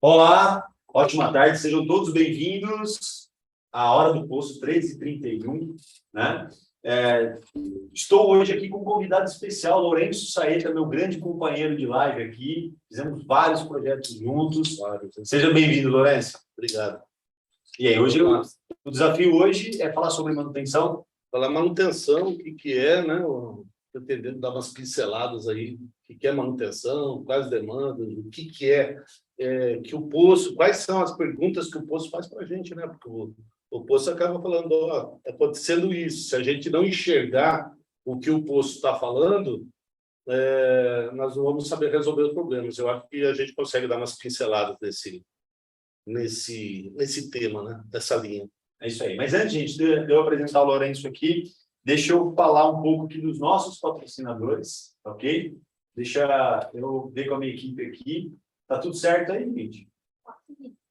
Olá, ótima tarde, sejam todos bem-vindos à Hora do Poço 13h31, né? Estou hoje aqui com um convidado especial, Lourenço Saeta, meu grande companheiro de live aqui, fizemos vários projetos juntos. Seja bem-vindo, Lourenço. Obrigado. E aí, o desafio hoje é falar sobre manutenção. Falar manutenção, o que é, né? Estou tentando dar umas pinceladas aí, o que é manutenção, quais demandas, o que é que o poço, quais são as perguntas que o poço faz para a gente, né? Porque o poço acaba falando, ó, está acontecendo isso. Se a gente não enxergar o que o poço está falando, nós não vamos saber resolver os problemas. Eu acho que a gente consegue dar umas pinceladas nesse tema, né? Dessa linha. É isso aí. Mas antes, gente, de eu apresentar o Lourenço aqui, deixa eu falar um pouco aqui dos nossos patrocinadores, ok? Deixa eu ver com a minha equipe aqui. Tá tudo certo aí, gente?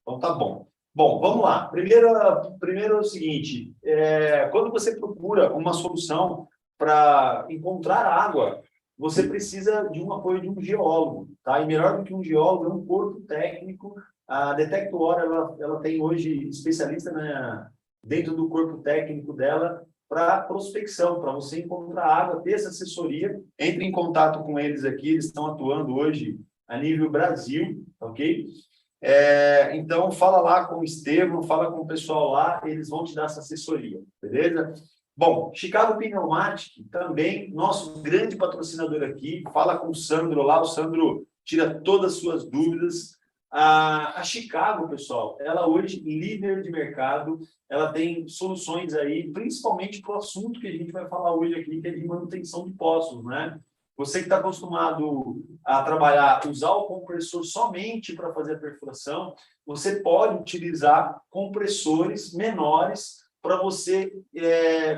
Então tá bom. Bom, vamos lá. Primeiro é o seguinte, quando você procura uma solução para encontrar água, você precisa de um apoio de um geólogo, tá? E melhor do que um geólogo, é um corpo técnico. A Detector, ela tem hoje especialista, né, dentro do corpo técnico dela para prospecção, para você encontrar água, ter essa assessoria. Entre em contato com eles aqui, eles estão atuando hoje a nível Brasil, ok? Então, fala lá com o Estevam, fala com o pessoal lá, eles vão te dar essa assessoria, beleza? Bom, Chicago Pneumatic, também, nosso grande patrocinador aqui, fala com o Sandro lá, o Sandro tira todas as suas dúvidas. A Chicago, pessoal, ela hoje, líder de mercado, ela tem soluções aí, principalmente para o assunto que a gente vai falar hoje aqui, que é de manutenção de poços, né? Você que está acostumado a trabalhar, usar o compressor somente para fazer a perfuração, você pode utilizar compressores menores para você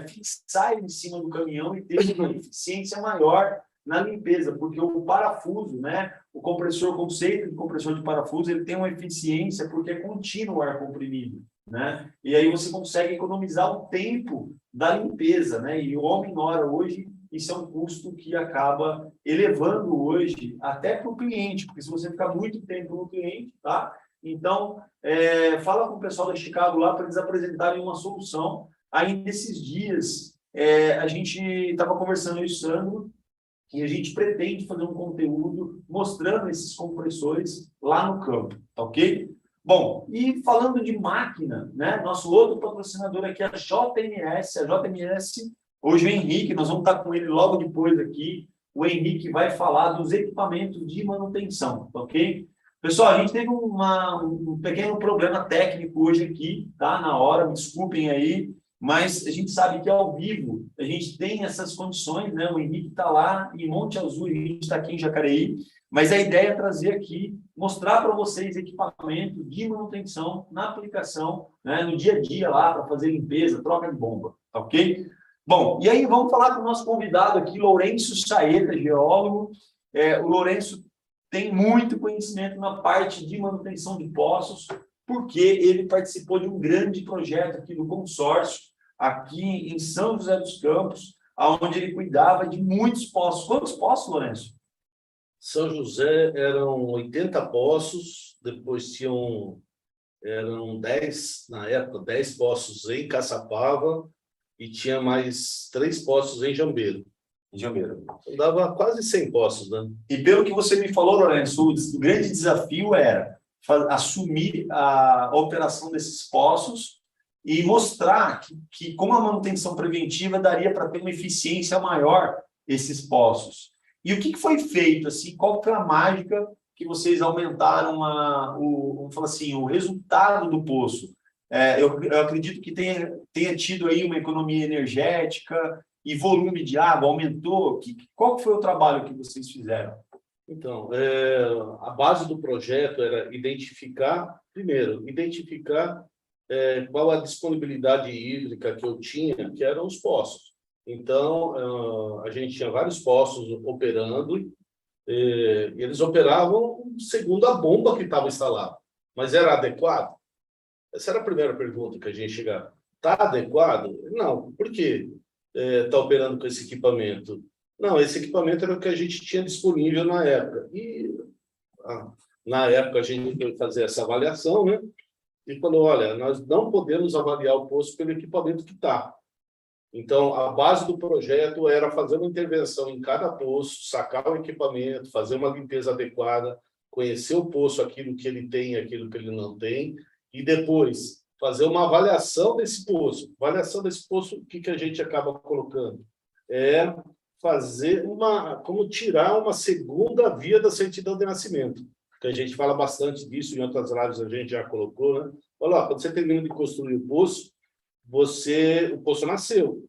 fixar ele em cima do caminhão e ter uma eficiência maior na limpeza, porque o parafuso, né, o conceito de compressor de parafuso, ele tem uma eficiência porque é contínuo o ar comprimido, né? E aí você consegue economizar o tempo da limpeza, né? E o homem-hora hoje, isso é um custo que acaba elevando hoje até para o cliente, porque se você ficar muito tempo no cliente, tá? Então, fala com o pessoal da Chicago lá para eles apresentarem uma solução. Aí, nesses dias, a gente estava conversando isso, Sandro, e a gente pretende fazer um conteúdo mostrando esses compressores lá no campo, tá ok? Bom, e falando de máquina, né? Nosso outro patrocinador aqui é a JMS. A JMS, hoje o Henrique, nós vamos estar com ele logo depois aqui. O Henrique vai falar dos equipamentos de manutenção, tá ok? Pessoal, a gente teve um pequeno problema técnico hoje aqui, tá? Na hora, me desculpem aí, mas a gente sabe que ao vivo a gente tem essas condições, né? O Henrique está lá em Monte Azul, a gente está aqui em Jacareí, mas a ideia é trazer aqui, mostrar para vocês equipamento de manutenção na aplicação, né? No dia a dia lá, para fazer limpeza, troca de bomba, tá ok? Bom, e aí vamos falar com o nosso convidado aqui, Lourenço Saeta, geólogo. O Lourenço tem muito conhecimento na parte de manutenção de poços, porque ele participou de um grande projeto aqui do consórcio, aqui em São José dos Campos, onde ele cuidava de muitos poços. Quantos poços, Lourenço? São José eram 80 poços, depois eram 10, na época, 10 poços em Caçapava e tinha mais 3 poços em Jambeiro. Jambeiro. Então, dava quase 100 poços, né? E pelo que você me falou, Lourenço, o grande desafio era assumir a operação desses poços e mostrar que com a manutenção preventiva daria para ter uma eficiência maior esses poços. E o que foi feito? Assim, qual foi a mágica que vocês aumentaram vamos falar assim, o resultado do poço? Eu acredito que tenha tido aí uma economia energética e volume de água aumentou. Qual foi o trabalho que vocês fizeram? Então, a base do projeto era identificar qual a disponibilidade hídrica que eu tinha, que eram os poços. Então, a gente tinha vários poços operando, e eles operavam segundo a bomba que estava instalada. Mas era adequado? Essa era a primeira pergunta que a gente chegava. Está adequado? Não. Por quê? Está operando com esse equipamento? Não, esse equipamento era o que a gente tinha disponível na época. E Na época, a gente foi fazer essa avaliação, né? E falou, olha, nós não podemos avaliar o poço pelo equipamento que está. Então, a base do projeto era fazer uma intervenção em cada poço, sacar o equipamento, fazer uma limpeza adequada, conhecer o poço, aquilo que ele tem, aquilo que ele não tem, e depois fazer uma avaliação desse poço. Avaliação desse poço, o que a gente acaba colocando? É fazer como tirar uma segunda via da certidão de nascimento, que a gente fala bastante disso, em outras lives a gente já colocou, né? Olha lá, quando você termina de construir o poço nasceu.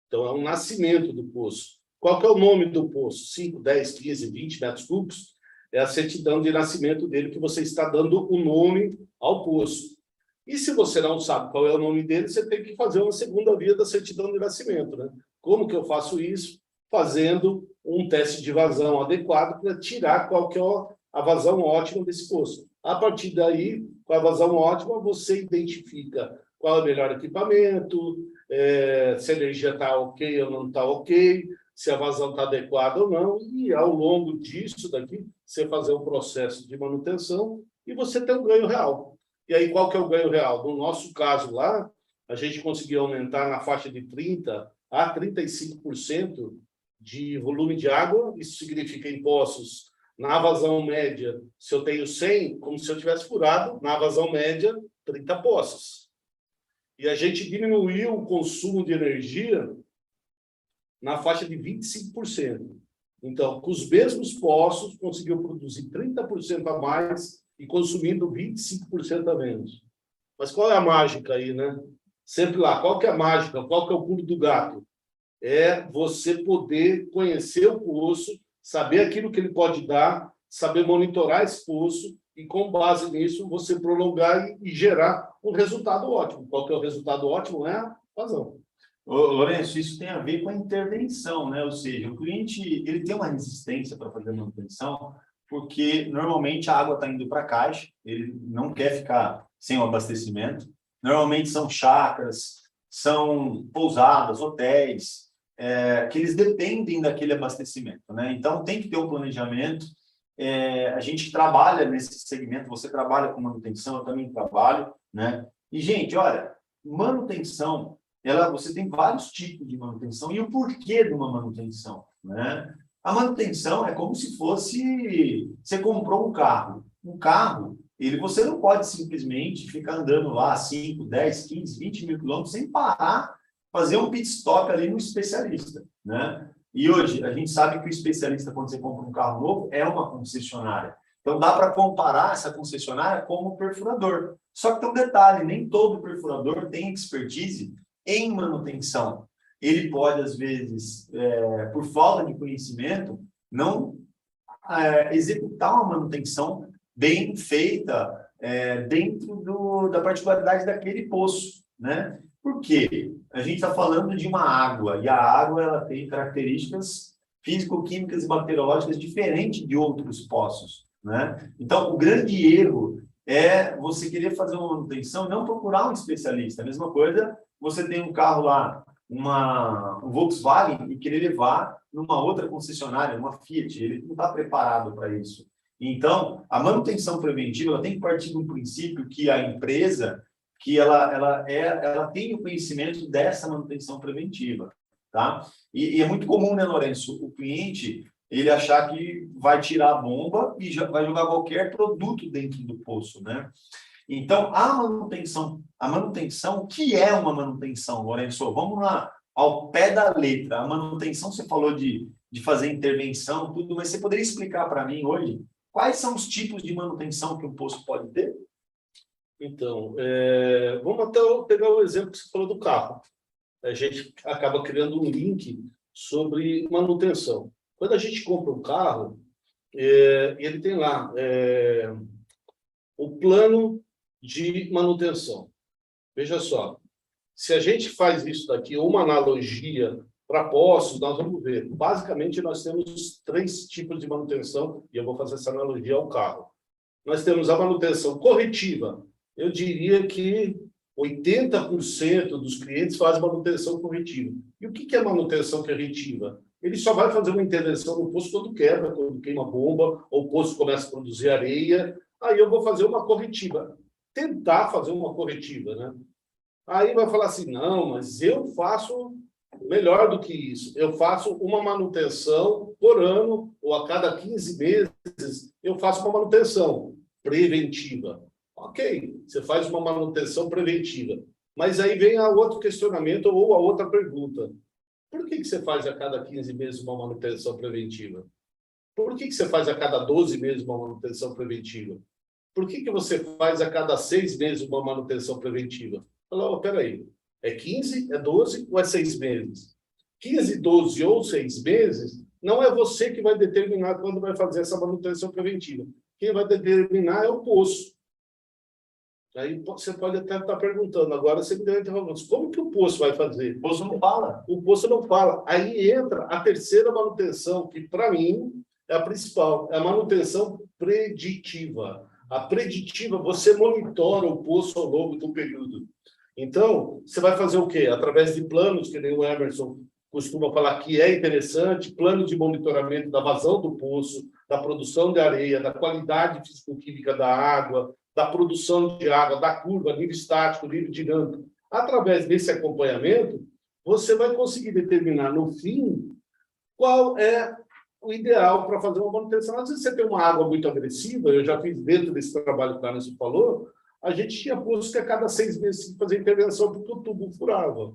Então, é um nascimento do poço. Qual que é o nome do poço? 5, 10, 15, 20 metros cúbicos? É a certidão de nascimento dele, que você está dando o nome ao poço. E se você não sabe qual é o nome dele, você tem que fazer uma segunda via da certidão de nascimento, né? Como que eu faço isso? Fazendo um teste de vazão adequado para tirar qual que é a vazão ótima desse poço. A partir daí, com a vazão ótima, você identifica qual é o melhor equipamento, se a energia está ok ou não está ok, se a vazão está adequada ou não, e ao longo disso daqui, você fazer um processo de manutenção e você ter um ganho real. E aí, qual que é o ganho real? No nosso caso lá, a gente conseguiu aumentar na faixa de 30% a 35% de volume de água. Isso significa em poços, na vazão média, se eu tenho 100, como se eu tivesse furado, na vazão média, 30 poços. E a gente diminuiu o consumo de energia na faixa de 25%. Então, com os mesmos poços, conseguiu produzir 30% a mais e consumindo 25% a menos. Mas qual é a mágica aí, né? Sempre lá, qual que é a mágica? Qual que é o pulo do gato? É você poder conhecer o poço, saber aquilo que ele pode dar, saber monitorar esse poço e, com base nisso, você prolongar e gerar um resultado ótimo. Qual que é o resultado ótimo? É a vazão. Ô, Lourenço, isso tem a ver com a intervenção, né? Ou seja, o cliente ele tem uma resistência para fazer manutenção, porque normalmente a água está indo para a caixa, ele não quer ficar sem o abastecimento. Normalmente são chácaras, são pousadas, hotéis, que eles dependem daquele abastecimento, né? Então tem que ter um planejamento. A gente trabalha nesse segmento, você trabalha com manutenção, eu também trabalho, né? E, gente, olha, manutenção, você tem vários tipos de manutenção e o porquê de uma manutenção, né? A manutenção é como se fosse, você comprou um carro. Um carro, você não pode simplesmente ficar andando lá 5, 10, 15, 20 mil quilômetros sem parar, fazer um pit stop ali no especialista, né? E hoje, a gente sabe que o especialista, quando você compra um carro novo, é uma concessionária. Então, dá para comparar essa concessionária como perfurador. Só que tem um detalhe, nem todo perfurador tem expertise em manutenção. Ele pode, às vezes, por falta de conhecimento, não executar uma manutenção bem feita dentro da particularidade daquele poço, né? Por quê? A gente está falando de uma água, e a água ela tem características físico-químicas e bacteriológicas diferentes de outros poços, né? Então, o grande erro é você querer fazer uma manutenção e não procurar um especialista. A mesma coisa, você tem um carro lá, um Volkswagen, e querer levar numa outra concessionária, uma Fiat, ele não está preparado para isso. Então, a manutenção preventiva ela tem que partir do princípio que a empresa que ela tem o conhecimento dessa manutenção preventiva, tá? E é muito comum, né, Lourenço, o cliente ele achar que vai tirar a bomba e vai jogar qualquer produto dentro do poço, né? Então, a manutenção, o que é uma manutenção, Lourenço? Vamos lá, ao pé da letra. A manutenção, você falou de fazer intervenção, tudo, mas você poderia explicar para mim hoje quais são os tipos de manutenção que um poço pode ter? Então, vamos até pegar o exemplo que você falou do carro. A gente acaba criando um link sobre manutenção. Quando a gente compra um carro, ele tem lá o plano de manutenção. Veja só, se a gente faz isso daqui, uma analogia para poços, nós vamos ver. Basicamente, nós temos 3 tipos de manutenção, e eu vou fazer essa analogia ao carro. Nós temos a manutenção corretiva. Eu diria que 80% dos clientes fazem manutenção corretiva. E o que é manutenção corretiva? ele só vai fazer uma intervenção no poço quando quebra, quando queima bomba, ou o poço começa a produzir areia, aí eu vou fazer uma corretiva. Tentar fazer uma corretiva, né? Aí vai falar assim, não, mas eu faço melhor do que isso. Eu faço uma manutenção por ano, ou a cada 15 meses, eu faço uma manutenção preventiva. Ok, você faz uma manutenção preventiva. Mas aí vem a outro questionamento ou a outra pergunta. Por que você faz a cada 15 meses uma manutenção preventiva? Por que você faz a cada 12 meses uma manutenção preventiva? Por que você faz a cada 6 meses uma manutenção preventiva? Fala, oh, peraí, é 15, é 12 ou é 6 meses? 15, 12 ou 6 meses, não é você que vai determinar quando vai fazer essa manutenção preventiva. Quem vai determinar é o poço. Aí você pode até estar perguntando, agora você me deu a interrogação, como que o poço vai fazer? O poço não fala. O poço não fala. Aí entra a terceira manutenção, que para mim é a principal, é a manutenção preditiva. A preditiva, você monitora o poço ao longo do período. Então, você vai fazer o quê? Através de planos, que nem o Emerson costuma falar que é interessante, plano de monitoramento da vazão do poço, da produção de areia, da qualidade físico-química da água, da produção de água, da curva, nível estático, nível dinâmico. Através desse acompanhamento, você vai conseguir determinar, no fim, qual é o ideal para fazer uma manutenção. Às vezes você tem uma água muito agressiva, eu já fiz dentro desse trabalho que o Anderson falou, a gente tinha posto que a cada 6 meses tinha que fazer intervenção porque o tubo furava.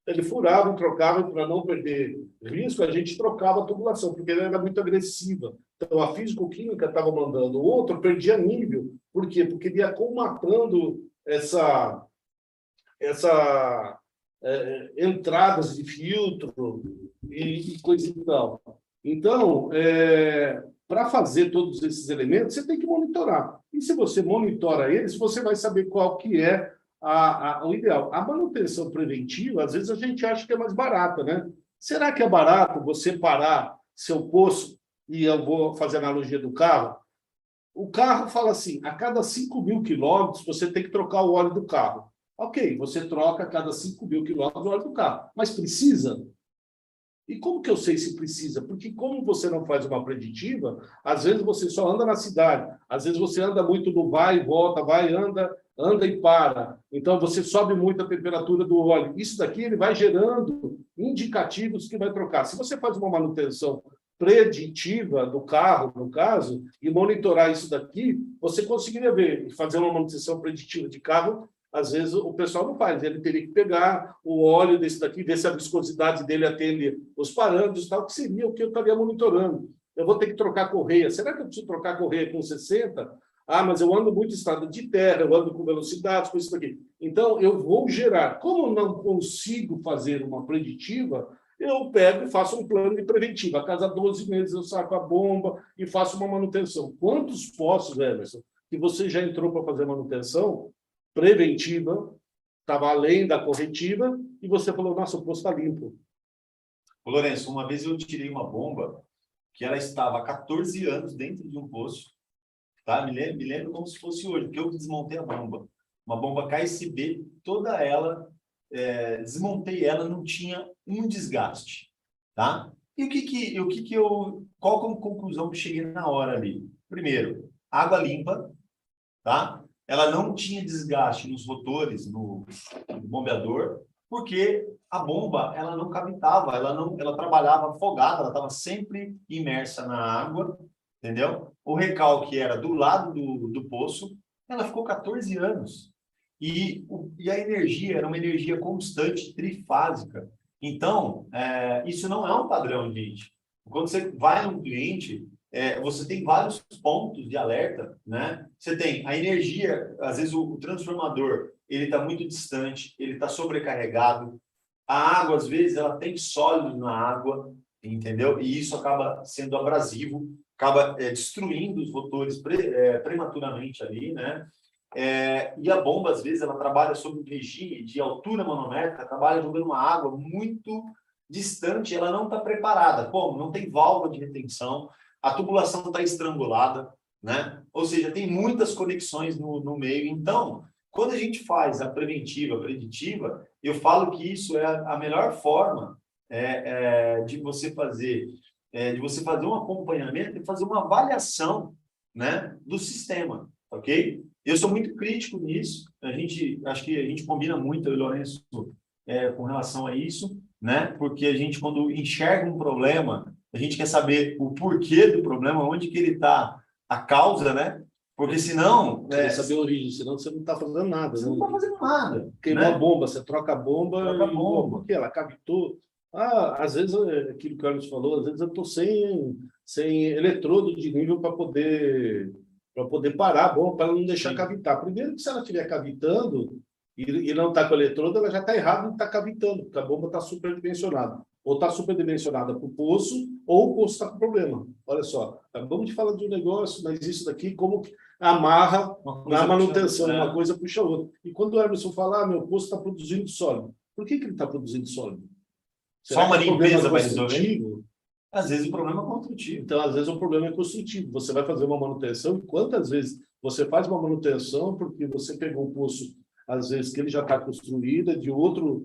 Ele furava e trocava, para não perder risco, a gente trocava a tubulação, porque ela era muito agressiva. Então, a físico-química estava mandando. O outro perdia nível. Por quê? Porque ele ia comatando entradas de filtro e coisa e tal. Então, para fazer todos esses elementos, você tem que monitorar. E se você monitora eles, você vai saber qual que é o ideal. A manutenção preventiva, às vezes a gente acha que é mais barata, né? Será que é barato você parar seu poço, e eu vou fazer a analogia do carro? O carro fala assim, a cada 5.000 quilômetros você tem que trocar o óleo do carro. Ok, você troca a cada 5.000 quilômetros o óleo do carro, mas precisa? E como que eu sei se precisa? Porque como você não faz uma preditiva, às vezes você só anda na cidade, às vezes você anda muito no vai e volta, vai, anda e para. Então, você sobe muito a temperatura do óleo. Isso daqui ele vai gerando indicativos que vai trocar. Se você faz uma manutenção preditiva do carro, no caso, e monitorar isso daqui, você conseguiria ver, fazer uma manutenção preditiva de carro. Às vezes o pessoal não faz, ele teria que pegar o óleo desse daqui, ver se a viscosidade dele atende os parâmetros, tal, que seria o que eu estaria monitorando. Eu vou ter que trocar a correia. Será que eu preciso trocar a correia com 60? Ah, mas eu ando muito em estrada de terra, eu ando com velocidade, com isso daqui. Então, eu vou gerar. Como eu não consigo fazer uma preditiva, eu pego e faço um plano de preventiva. A cada 12 meses eu saco a bomba e faço uma manutenção. Quantos poços, Emerson, que você já entrou para fazer manutenção preventiva, estava além da corretiva, e você falou, nossa, o poço está limpo. Ô, Lourenço, uma vez eu tirei uma bomba que ela estava há 14 anos dentro de um poço, tá? Me lembro como se fosse hoje, porque eu desmontei a bomba. Uma bomba KSB, toda ela, desmontei ela, não tinha um desgaste, tá? E qual a conclusão que eu cheguei na hora ali? Primeiro, água limpa, tá? Ela não tinha desgaste nos rotores, no bombeador, porque a bomba ela não cavitava, ela trabalhava afogada, ela estava sempre imersa na água, entendeu? O recalque era do lado do poço, ela ficou 14 anos. E a energia era uma energia constante, trifásica. Então, isso não é um padrão, gente. Quando você vai num cliente, você tem vários pontos de alerta, né? Você tem a energia, às vezes o transformador, ele está muito distante, ele está sobrecarregado. A água, às vezes, ela tem sólido na água, entendeu? E isso acaba sendo abrasivo, acaba destruindo os rotores prematuramente ali, né? E a bomba, às vezes, ela trabalha sob um regime de altura manométrica, trabalha jogando uma água muito distante, ela não está preparada. Como? Não tem válvula de retenção, a tubulação está estrangulada, né? Ou seja, tem muitas conexões no meio. Então, quando a gente faz a preventiva, a preditiva, eu falo que isso é a melhor forma de você fazer um acompanhamento e fazer uma avaliação, né, do sistema, ok? Eu sou muito crítico nisso. Acho que a gente combina muito, eu e o Lourenço, com relação a isso, né? Porque a gente, quando enxerga um problema, a gente quer saber o porquê do problema, onde que ele está, a causa, né? Porque senão... Quer saber a origem, senão você não está fazendo nada. Você não está fazendo nada. Queimou né? a bomba, você troca a bomba. Troca a bomba. Por quê? Ela cavitou. Às vezes, aquilo que o Carlos falou, às vezes eu estou sem eletrodo de nível para poder parar a bomba, para ela não deixar cavitar. Primeiro que se ela estiver cavitando e não está com eletrodo, ela já está errada em estar cavitando, porque a bomba está superdimensionada. Ou está superdimensionada para o poço, ou o poço está com problema. Olha só, acabamos de falar de um negócio, mas isso daqui, como que amarra na manutenção, uma coisa puxa a outra. E quando o Emerson fala, meu poço está produzindo sólido, por que ele está produzindo sólido? Só uma limpeza vai resolver? Às vezes o problema é construtivo. Então, às vezes o problema é construtivo. Você vai fazer uma manutenção, e quantas vezes você faz uma manutenção porque você pegou um poço, às vezes, que ele já está construído, de outro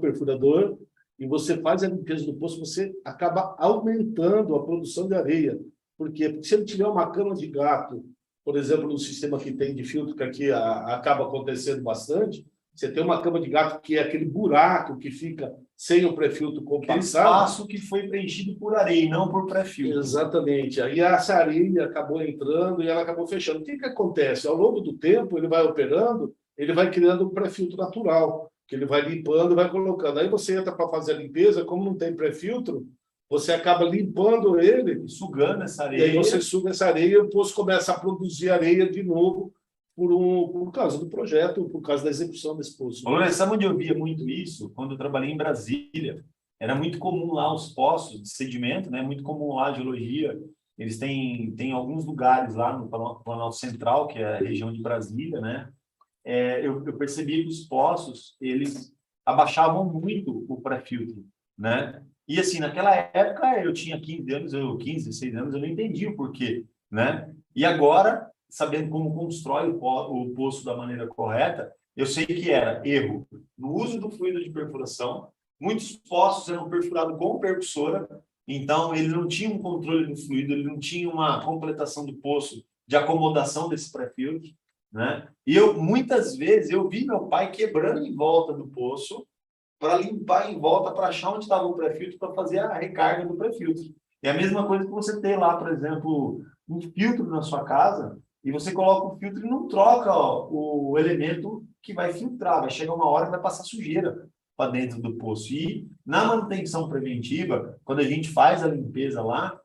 perfurador, e você faz a limpeza do poço, você acaba aumentando a produção de areia. Por quê? Porque se ele tiver uma cama de gato, por exemplo, no sistema que tem de filtro, que aqui acaba acontecendo bastante, você tem uma cama de gato que é aquele buraco que fica sem o pré-filtro compassado. Aquele espaço que foi preenchido por areia, não por pré-filtro. Exatamente. Aí essa areia acabou entrando e ela acabou fechando. O que acontece? Ao longo do tempo, ele vai operando, ele vai criando um pré-filtro natural, que ele vai limpando e vai colocando. Aí você entra para fazer a limpeza, como não tem pré-filtro, você acaba limpando ele, sugando essa areia. E aí você suga essa areia e o poço começa a produzir areia de novo por causa do projeto, por causa da execução desse poço. Olha, sabe onde eu via muito isso? Quando eu trabalhei em Brasília. Era muito comum lá os poços de sedimento, né? Muito comum lá a geologia. Eles têm alguns lugares lá no Planalto Central, que é a região de Brasília, né? Eu percebi que os poços, eles abaixavam muito o pré-filtro, né? E assim, naquela época eu tinha 15 anos, 16 anos, eu não entendi o porquê, né? E agora, sabendo como constrói o poço da maneira correta, eu sei que era erro no uso do fluido de perfuração. Muitos poços eram perfurados com percussora, então ele não tinha um controle do fluido, ele não tinha uma completação do poço de acomodação desse pré-filtro, né? E muitas vezes eu vi meu pai quebrando em volta do poço para limpar em volta, para achar onde estava o pré-filtro, para fazer a recarga do pré-filtro. É a mesma coisa que você ter lá, por exemplo, um filtro na sua casa, e você coloca o filtro e não troca o elemento que vai filtrar. Vai chegar uma hora que vai passar sujeira para dentro do poço. E na manutenção preventiva, quando a gente faz a limpeza lá,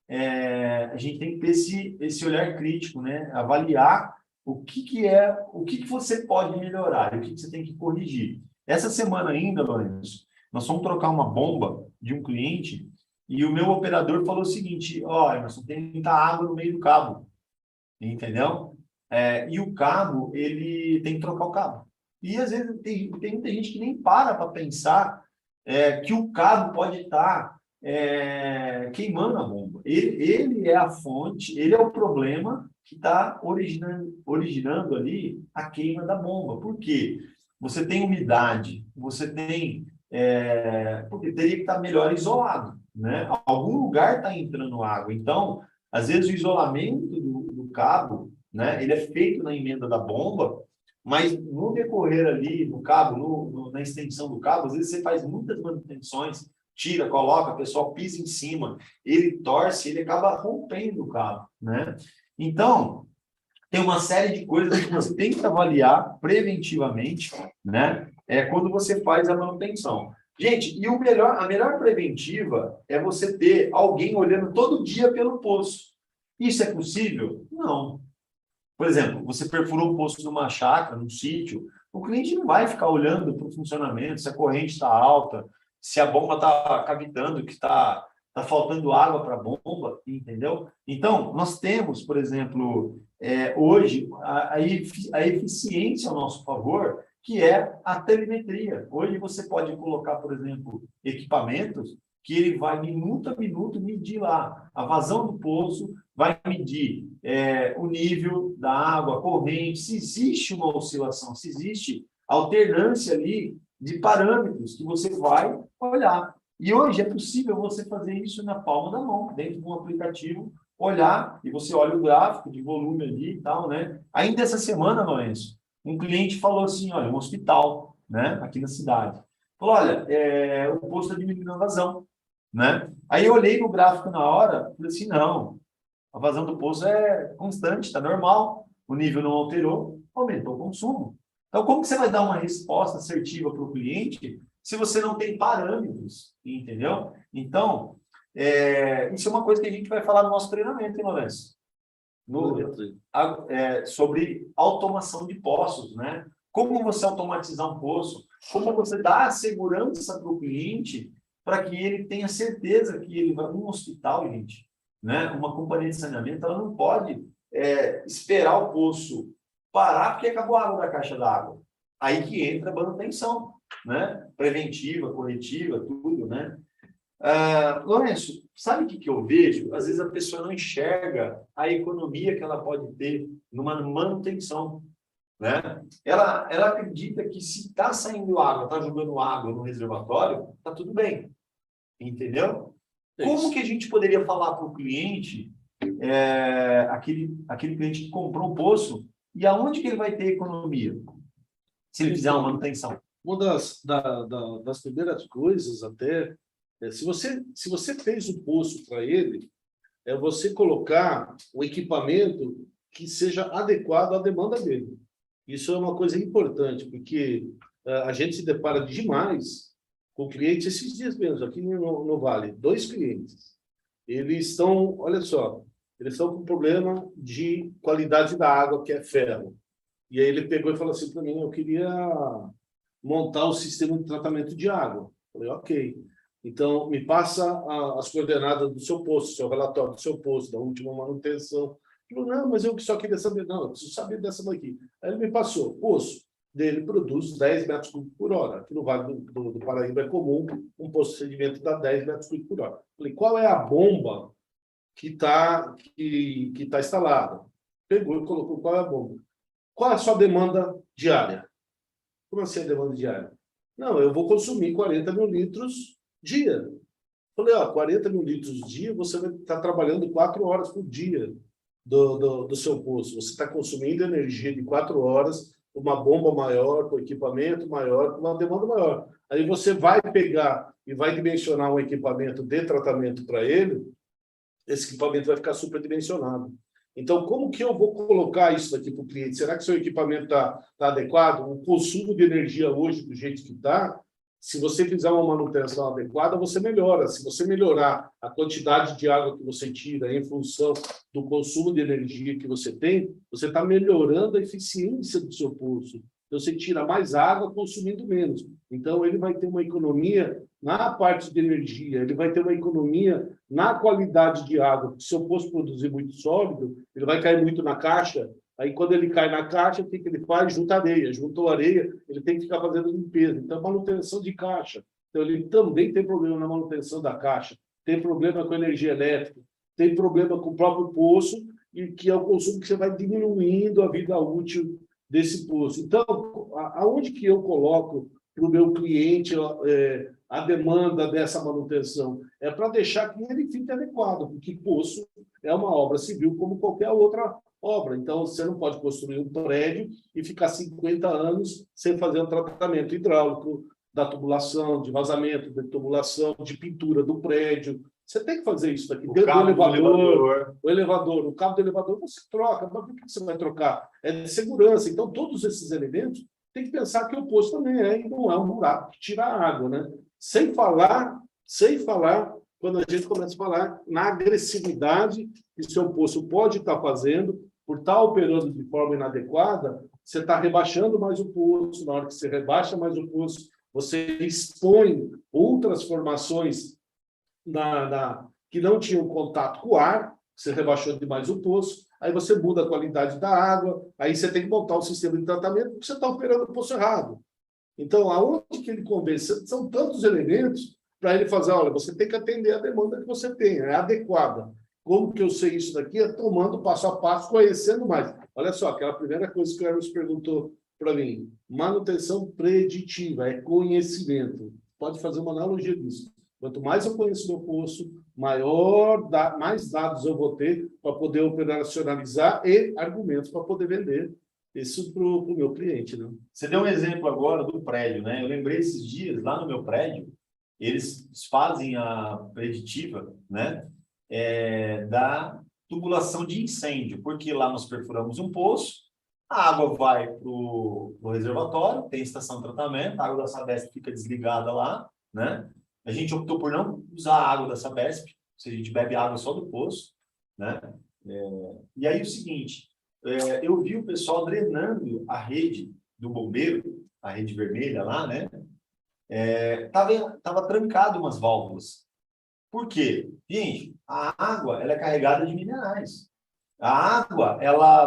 a gente tem que ter esse olhar crítico, né? Avaliar o que você pode melhorar e o que você tem que corrigir. Essa semana ainda, Lourenço, nós fomos trocar uma bomba de um cliente e o meu operador falou o seguinte: Emerson, tem muita água no meio do cabo, entendeu? E o cabo, ele tem que trocar o cabo. E às vezes tem muita gente que nem para pensar que o cabo pode estar queimando a bomba. Ele é a fonte, ele é o problema que está originando ali a queima da bomba. Por quê? Você tem umidade, você tem... porque teria que estar melhor isolado, né? Algum lugar está entrando água. Então, às vezes o isolamento do cabo, né, ele é feito na emenda da bomba, mas no decorrer ali no cabo, na extensão do cabo, às vezes você faz muitas manutenções, tira, coloca, o pessoal pisa em cima, ele torce, ele acaba rompendo o cabo, né? Então, tem uma série de coisas que você tem que avaliar preventivamente, né? Quando você faz a manutenção. Gente, e a melhor preventiva é você ter alguém olhando todo dia pelo poço. Isso é possível? Não. Por exemplo, você perfurou o poço numa chácara, num sítio, o cliente não vai ficar olhando para o funcionamento, se a corrente está alta, se a bomba está cavitando, que está faltando água para a bomba, entendeu? Então, nós temos, por exemplo, hoje, a eficiência ao nosso favor, que é a telemetria. Hoje você pode colocar, por exemplo, equipamentos que ele vai, minuto a minuto, medir lá a vazão do poço, vai medir o nível da água, a corrente, se existe uma oscilação, se existe alternância ali de parâmetros que você vai olhar. E hoje é possível você fazer isso na palma da mão, dentro de um aplicativo, olhar, e você olha o gráfico de volume ali e tal, né? Ainda essa semana, Lourenço, um cliente falou assim, olha, um hospital, né, aqui na cidade. Falou, olha, o posto está diminuindo a vazão, né? Aí eu olhei no gráfico na hora, falei assim, não, a vazão do poço é constante, está normal, o nível não alterou, aumentou o consumo. Então, como que você vai dar uma resposta assertiva para o cliente se você não tem parâmetros, entendeu? Então, isso é uma coisa que a gente vai falar no nosso treinamento, hein, Lourenço? Sobre automação de poços, né? Como você automatizar um poço, como você dá a segurança para o cliente para que ele tenha certeza que ele vai um hospital, gente, né? Uma companhia de saneamento, ela não pode esperar o poço parar porque acabou a água da caixa d'água. Aí que entra a manutenção, né? Preventiva, corretiva, tudo, né? Lourenço, sabe o que eu vejo? Às vezes a pessoa não enxerga a economia que ela pode ter numa manutenção, né? Ela acredita que se está saindo água, está jogando água no reservatório, está tudo bem, entendeu? Como que a gente poderia falar para o cliente, aquele cliente que comprou o poço, e aonde que ele vai ter economia se ele fizer uma manutenção? Uma das primeiras coisas até, se você fez o poço para ele, é você colocar o equipamento que seja adequado à demanda dele. Isso é uma coisa importante, porque a gente se depara demais com clientes, esses dias mesmo, aqui no Vale, 2 clientes. Eles estão, olha só, eles estão com problema de qualidade da água, que é ferro. E aí ele pegou e falou assim para mim, eu queria montar o sistema de tratamento de água. Falei, ok. Então, me passa as coordenadas do seu poço, seu relatório do seu poço, da última manutenção. Ele falou, não, mas eu só queria saber. Não, eu preciso saber dessa daqui. Aí ele me passou, o poço dele produz 10 metros cúbicos por hora. Aqui no Vale do Paraíba é comum um poço de sedimento dar 10 metros cúbicos por hora. Falei, qual é a bomba que tá instalada? Pegou e colocou qual é a bomba. Qual é a sua demanda diária? Como assim a demanda diária? Não, eu vou consumir 40 mil litros dia. Falei, 40 mil litros dia, você vai estar trabalhando 4 horas por dia do seu poço. Você está consumindo energia de 4 horas, uma bomba maior, com equipamento maior, com uma demanda maior. Aí você vai pegar e vai dimensionar um equipamento de tratamento para ele, esse equipamento vai ficar superdimensionado. Então, como que eu vou colocar isso aqui para o cliente? Será que seu equipamento está adequado? O consumo de energia hoje, do jeito que está, se você fizer uma manutenção adequada, você melhora. Se você melhorar a quantidade de água que você tira em função do consumo de energia que você tem, você está melhorando a eficiência do seu poço. Você tira mais água consumindo menos. Então, ele vai ter uma economia na parte de energia, ele vai ter uma economia na qualidade de água. Se o poço produzir muito sólido, ele vai cair muito na caixa. Aí, quando ele cai na caixa, o que ele faz? Junta areia. Juntou areia, ele tem que ficar fazendo limpeza. Então, manutenção de caixa. Então, ele também tem problema na manutenção da caixa, tem problema com energia elétrica, tem problema com o próprio poço, e que é o consumo que você vai diminuindo a vida útil desse poço. Então, aonde que eu coloco para o meu cliente a demanda dessa manutenção? É para deixar que ele fique adequado, porque poço é uma obra civil como qualquer outra obra. Então, você não pode construir um prédio e ficar 50 anos sem fazer um tratamento hidráulico da tubulação, de vazamento, de tubulação, de pintura do prédio. Você tem que fazer isso daqui. O cabo do elevador. O elevador, o cabo do elevador você troca. Mas por que você vai trocar? É de segurança. Então, todos esses elementos tem que pensar que o poço também não é um buraco que tira a água, né? Sem falar, quando a gente começa a falar na agressividade que o seu poço pode estar fazendo, por estar operando de forma inadequada, você está rebaixando mais o poço. Na hora que você rebaixa mais o poço, você expõe outras formações que não tinham contato com o ar, você rebaixou demais o poço, aí você muda a qualidade da água, aí você tem que montar um sistema de tratamento porque você está operando o poço errado. Então, aonde que ele convence? São tantos elementos para ele fazer, olha, você tem que atender a demanda que você tem, é adequada. Como que eu sei isso daqui? É tomando passo a passo, conhecendo mais. Olha só, aquela primeira coisa que o Hermes perguntou para mim, manutenção preditiva, é conhecimento. Pode fazer uma analogia disso. Quanto mais eu conheço meu poço, mais dados eu vou ter para poder operacionalizar e argumentos para poder vender isso para o meu cliente, né? Você deu um exemplo agora do prédio, né? Eu lembrei esses dias, lá no meu prédio, eles fazem a preditiva, né? Da tubulação de incêndio, porque lá nós perfuramos um poço, a água vai para o reservatório, tem estação de tratamento, a água da Sabesp fica desligada lá, né? A gente optou por não usar a água da Sabesp, se a gente bebe água só do poço, né? E aí o seguinte, eu vi o pessoal drenando a rede do bombeiro, a rede vermelha lá, né? Tava trancado umas válvulas. Por quê? Gente, a água, ela é carregada de minerais. A água,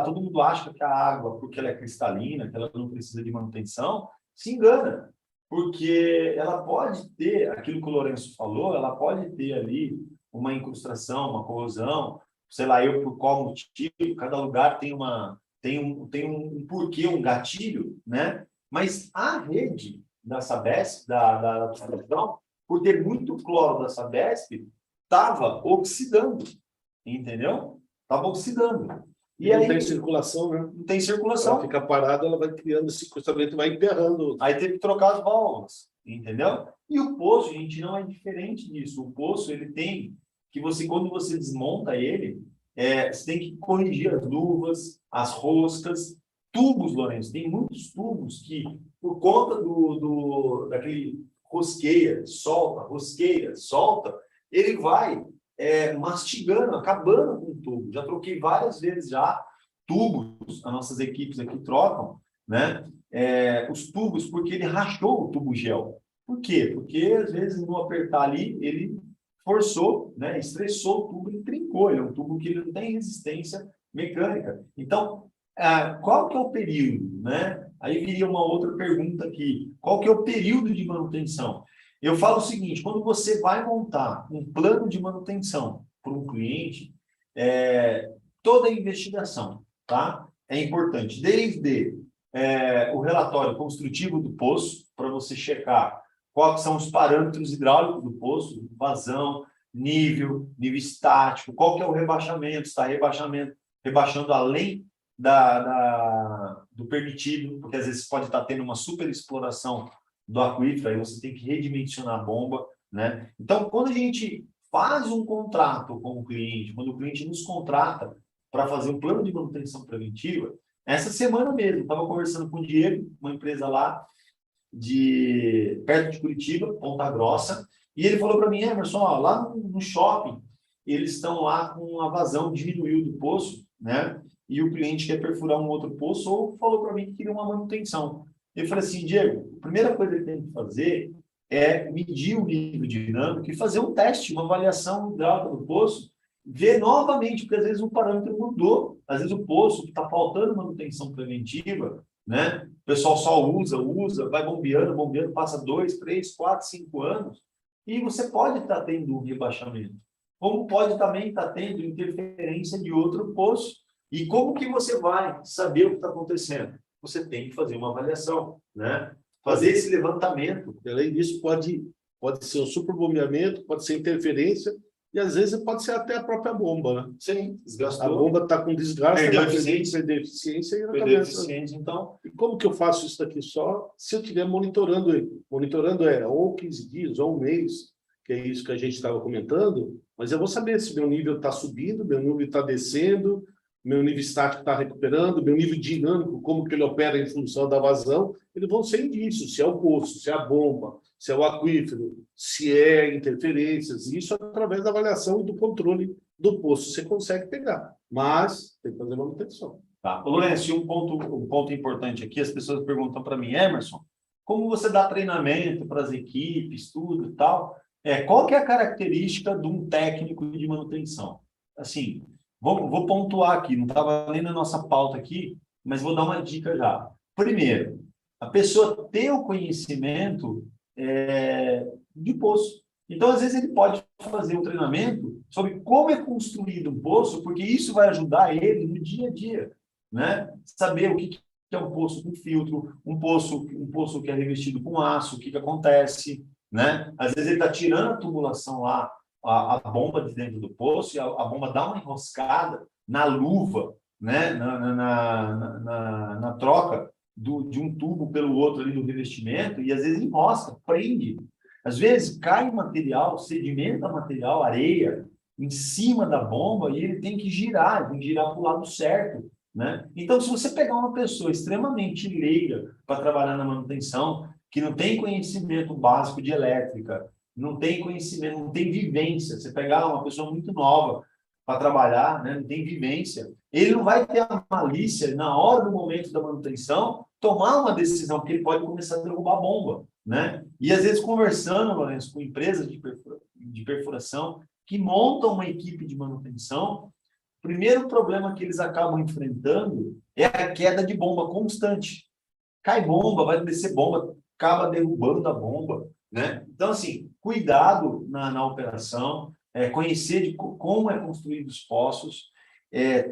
todo mundo acha que a água, porque ela é cristalina, que ela não precisa de manutenção, se engana. Porque ela pode ter, aquilo que o Lourenço falou, ela pode ter ali uma incrustação, uma corrosão, sei lá, por qual motivo, cada lugar tem um porquê, um gatilho, né? Mas a rede da Sabesp, da distribuição, por ter muito cloro da Sabesp, estava oxidando, entendeu? Estava oxidando. E não tem circulação, né? Não tem circulação. Ela fica parada, ela vai criando esse cruzamento, vai enterrando. Aí teve que trocar as válvulas, entendeu? E o poço, gente, não é diferente disso. O poço, ele tem que quando você desmonta ele, você tem que corrigir as luvas, as roscas, tubos, Lourenço. Tem muitos tubos que, por conta daquele rosqueia, solta, ele vai mastigando, acabando com o tubo. Já troquei várias vezes já tubos, as nossas equipes aqui trocam, né? Os tubos, porque ele rachou o tubo gel. Por quê? Porque, às vezes, no apertar ali, ele forçou, né? Estressou o tubo e trincou. Ele é um tubo que ele não tem resistência mecânica. Então, qual que é o período, né? Aí viria uma outra pergunta aqui. Qual que é o período de manutenção? Eu falo o seguinte, quando você vai montar um plano de manutenção para um cliente, toda a investigação, tá? É importante, desde o relatório construtivo do poço, para você checar quais são os parâmetros hidráulicos do poço, vazão, nível estático, qual que é o rebaixamento, está rebaixando além do permitido, porque às vezes pode estar tendo uma superexploração do aquífero, aí você tem que redimensionar a bomba, né? Então, quando a gente faz um contrato com o cliente, quando o cliente nos contrata para fazer um plano de manutenção preventiva, essa semana mesmo, estava conversando com o Diego, uma empresa lá perto de Curitiba, Ponta Grossa, e ele falou para mim, Emerson, ó, lá no shopping, eles estão lá com a vazão, diminuiu do poço, né? E o cliente quer perfurar um outro poço, ou falou para mim que queria uma manutenção. Eu falei assim, Diego, a primeira coisa que tem que fazer é medir o nível dinâmico e fazer um teste, uma avaliação hidráulica do poço, ver novamente, porque às vezes o parâmetro mudou, às vezes o poço está faltando manutenção preventiva, né? O pessoal só usa, vai bombeando, passa 2, 3, 4, 5 anos, e você pode estar tendo um rebaixamento. Como pode também estar tendo interferência de outro poço. E como que você vai saber o que está acontecendo? Você tem que fazer uma avaliação, né? Fazer esse levantamento. Além disso, pode ser um superbombeamento, pode ser interferência, e às vezes pode ser até a própria bomba, né? Sim, desgastou. A bomba está com desgaste, perdeu eficiência e perdeu eficiência, então. E como que eu faço isso daqui só se eu estiver monitorando ele? Monitorando ou 15 dias, ou um mês, que é isso que a gente estava comentando, mas eu vou saber se meu nível está subindo, meu nível está descendo, meu nível estático está recuperando, meu nível dinâmico, como que ele opera em função da vazão, eles vão ser indícios, se é o poço, se é a bomba, se é o aquífero, se é interferências, isso através da avaliação e do controle do poço você consegue pegar, mas tem que fazer manutenção. Tá. Lourenço, um ponto importante aqui, as pessoas perguntam para mim, Emerson, como você dá treinamento para as equipes, tudo e tal, qual que é a característica de um técnico de manutenção? Assim, vou pontuar aqui, não estava nem na nossa pauta aqui, mas vou dar uma dica já. Primeiro, a pessoa ter o conhecimento de poço. Então, às vezes, ele pode fazer um treinamento sobre como é construído um poço, porque isso vai ajudar ele no dia a dia, né? Saber o que que é um poço com filtro, um poço que é revestido com aço, o que acontece, né? Às vezes ele está tirando a tubulação lá, a bomba de dentro do poço, e a bomba dá uma enroscada na luva, né? Na troca de um tubo pelo outro ali do revestimento, e às vezes enrosca, prende. Às vezes cai material, sedimenta material, areia, em cima da bomba, e ele tem que girar para o lado certo, né? Então, se você pegar uma pessoa extremamente leiga para trabalhar na manutenção, que não tem conhecimento básico de elétrica, não tem conhecimento, não tem vivência, você pegar uma pessoa muito nova para trabalhar, né, não tem vivência, ele não vai ter a malícia, na hora do momento da manutenção, tomar uma decisão, porque ele pode começar a derrubar a bomba, né? E às vezes conversando, Lourenço, com empresas de perfuração que montam uma equipe de manutenção, o primeiro problema que eles acabam enfrentando é a queda de bomba constante. Cai bomba, vai descer bomba, acaba derrubando a bomba, né? Então, assim, cuidado na operação, conhecer como é construído os poços,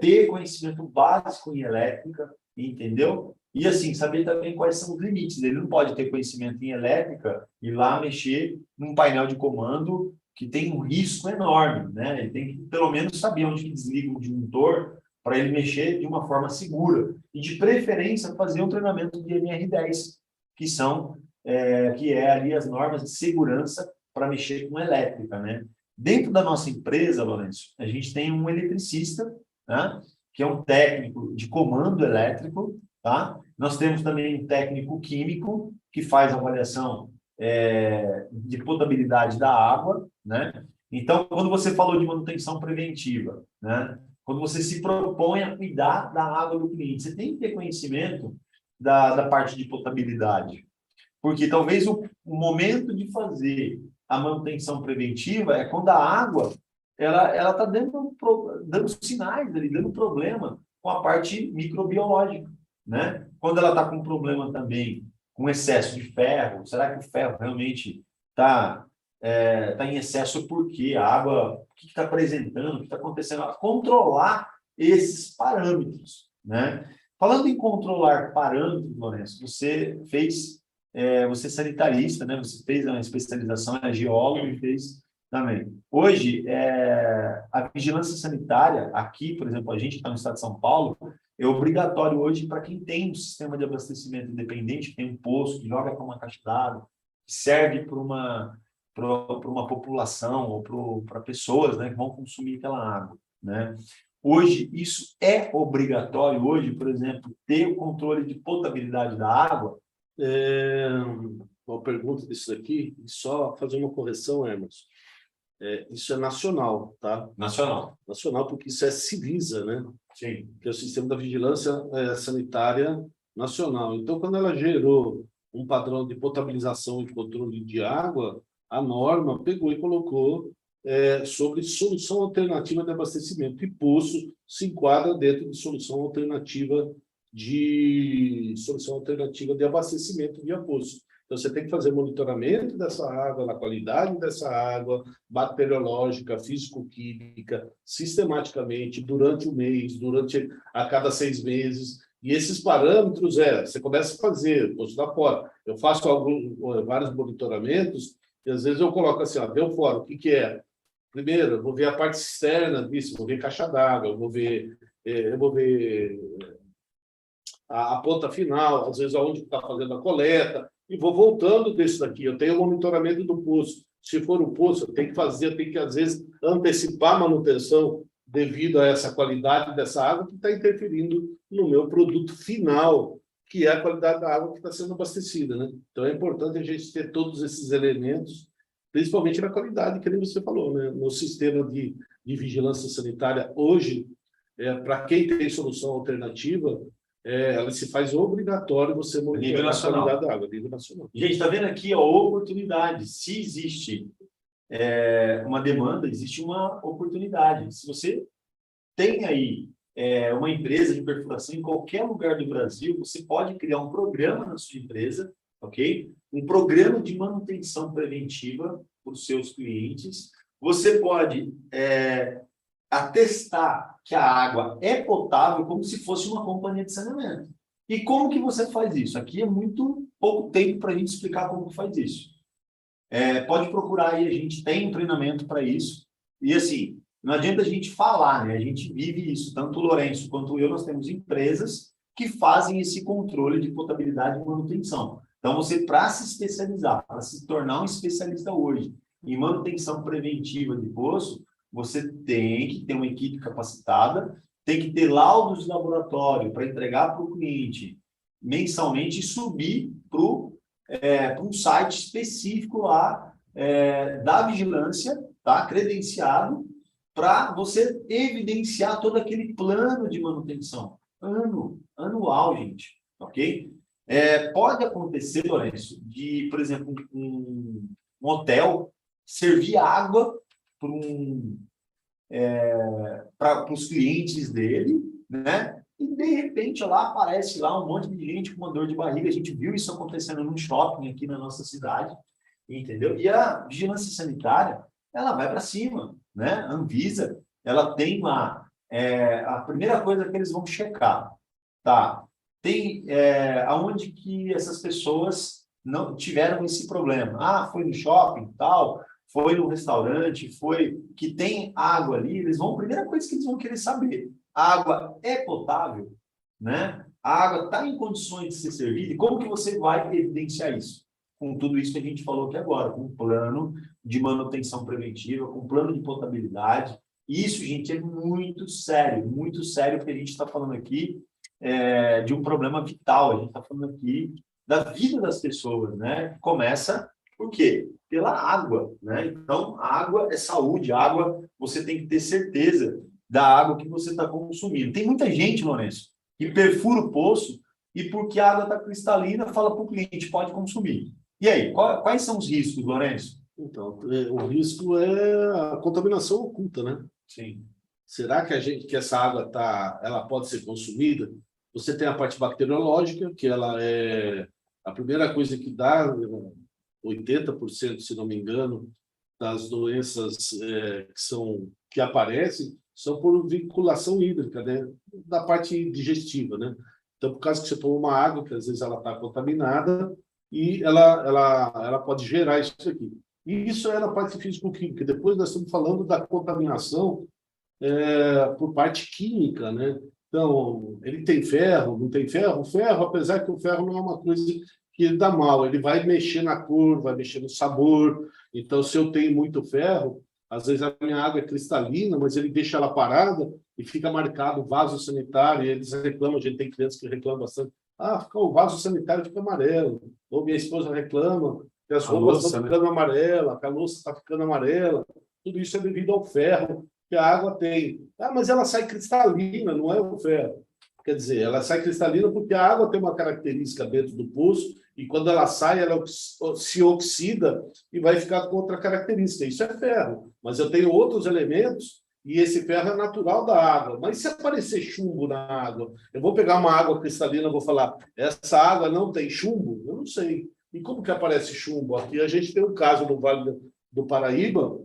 ter conhecimento básico em elétrica, entendeu? E, assim, saber também quais são os limites. Ele não pode ter conhecimento em elétrica e ir lá mexer num painel de comando que tem um risco enorme, né? Ele tem que, pelo menos, saber onde que desliga o disjuntor para ele mexer de uma forma segura. E, de preferência, fazer um treinamento de MR10, que é ali as normas de segurança para mexer com elétrica, né? Dentro da nossa empresa, Lourenço, a gente tem um eletricista, né, que é um técnico de comando elétrico, tá? Nós temos também um técnico químico, que faz avaliação de potabilidade da água, né? Então, quando você falou de manutenção preventiva, né? Quando você se propõe a cuidar da água do cliente, você tem que ter conhecimento da parte de potabilidade. Porque talvez o momento de fazer a manutenção preventiva é quando a água ela está dando sinais, ali, dando problema com a parte microbiológica, né? Quando ela está com problema também com excesso de ferro, será que o ferro realmente tá em excesso por quê? A água, o que está apresentando, o que está acontecendo? Controlar esses parâmetros, né? Falando em controlar parâmetros, Lourenço, você é sanitarista, né? Você fez uma especialização, é geólogo e fez também. Hoje, a vigilância sanitária, aqui, por exemplo, a gente que está no estado de São Paulo, é obrigatório hoje para quem tem um sistema de abastecimento independente, que tem um poço, que joga para uma caixa d'água, que serve para uma população ou para pessoas, né, que vão consumir aquela água, né? Hoje, isso é obrigatório, hoje, por exemplo, ter o controle de potabilidade da água. Uma pergunta disso aqui, só fazer uma correção, Emerson. Isso é nacional, tá? Nacional. Nacional, porque isso é Civisa, né? Sim. Que é o Sistema da Vigilância Sanitária Nacional. Então, quando ela gerou um padrão de potabilização e controle de água, a norma pegou e colocou sobre solução alternativa de abastecimento. E poço se enquadra dentro de solução alternativa de abastecimento via poço. Então, você tem que fazer monitoramento dessa água, da qualidade dessa água, bacteriológica, físico-química, sistematicamente, durante o mês, a cada 6 meses. E esses parâmetros, você começa a fazer, posto da fora. Eu faço vários monitoramentos, e às vezes eu coloco assim, deu fora, o que é? Primeiro, eu vou ver a parte externa disso, vou ver caixa d'água, eu vou ver a ponta final, às vezes aonde está fazendo a coleta, e vou voltando desse daqui. Eu tenho o monitoramento do poço. Se for um poço, eu tenho que, às vezes, antecipar a manutenção devido a essa qualidade dessa água que está interferindo no meu produto final, que é a qualidade da água que está sendo abastecida, né? Então, é importante a gente ter todos esses elementos, principalmente na qualidade, que nem você falou, né? No sistema de vigilância sanitária, hoje, para quem tem solução alternativa, ela se faz obrigatório você monitorar a qualidade da água, nível nacional. Gente, está vendo aqui a oportunidade. Se existe uma demanda, existe uma oportunidade. Se você tem aí uma empresa de perfuração em qualquer lugar do Brasil, você pode criar um programa na sua empresa, ok? Um programa de manutenção preventiva para os seus clientes. Você pode atestar que a água é potável como se fosse uma companhia de saneamento. E como que você faz isso? Aqui é muito pouco tempo para a gente explicar como que faz isso. Pode procurar aí, a gente tem um treinamento para isso. E assim, não adianta a gente falar, né? A gente vive isso. Tanto o Lourenço quanto eu, nós temos empresas que fazem esse controle de potabilidade e manutenção. Então, você, para se especializar, para se tornar um especialista hoje em manutenção preventiva de poço, você tem que ter uma equipe capacitada, tem que ter laudos de laboratório para entregar para o cliente mensalmente e subir para um site específico lá da vigilância, tá? Credenciado, para você evidenciar todo aquele plano de manutenção. Anual, gente, ok? Pode acontecer, Lourenço, de, por exemplo, um hotel servir água para os clientes dele, né? E de repente lá aparece lá um monte de gente com uma dor de barriga. A gente viu isso acontecendo num shopping aqui na nossa cidade, entendeu? E a vigilância sanitária, ela vai para cima, né? A Anvisa, ela tem lá a primeira coisa que eles vão checar, tá? Tem aonde que essas pessoas não tiveram esse problema. Ah, foi no shopping, tal, foi no restaurante, foi que tem água ali, a primeira coisa que eles vão querer saber, a água é potável, né? A água está em condições de ser servida, e como que você vai evidenciar isso? Com tudo isso que a gente falou aqui agora, com um plano de manutenção preventiva, com um plano de potabilidade. Isso, gente, é muito sério, porque a gente está falando aqui de um problema vital, a gente está falando aqui da vida das pessoas, né? Começa por quê? Pela água, né? Então, a água é saúde, a água, você tem que ter certeza da água que você está consumindo. Tem muita gente, Lourenço, que perfura o poço e porque a água está cristalina, fala para o cliente, pode consumir. E aí, quais são os riscos, Lourenço? Então, o risco é a contaminação oculta, né? Sim. Será que essa água ela pode ser consumida? Você tem a parte bacteriológica, que ela é a primeira coisa que dá 80%, se não me engano, das doenças que aparecem são por vinculação hídrica, né? Da parte digestiva, né? Então, por causa que você toma uma água, que às vezes ela está contaminada, e ela pode gerar isso aqui. E isso é na parte físico-química. Depois nós estamos falando da contaminação por parte química, né? Então, ele tem ferro, não tem ferro? O ferro, apesar que o ferro não é uma coisa que dá mal, ele vai mexer na cor, vai mexer no sabor. Então, se eu tenho muito ferro, às vezes a minha água é cristalina, mas ele deixa ela parada e fica marcado o vaso sanitário, e eles reclamam, a gente tem crianças que reclamam bastante, o vaso sanitário fica amarelo, ou minha esposa reclama que as roupas estão ficando amarelas, que a louça está ficando amarela. Tudo isso é devido ao ferro que a água tem. Mas ela sai cristalina, não é o ferro. Quer dizer, ela sai cristalina porque a água tem uma característica dentro do poço e quando ela sai, ela se oxida e vai ficar com outra característica. Isso é ferro. Mas eu tenho outros elementos e esse ferro é natural da água. Mas se aparecer chumbo na água, eu vou pegar uma água cristalina e vou falar, essa água não tem chumbo? Eu não sei. E como que aparece chumbo? Aqui a gente tem um caso no Vale do Paraíba,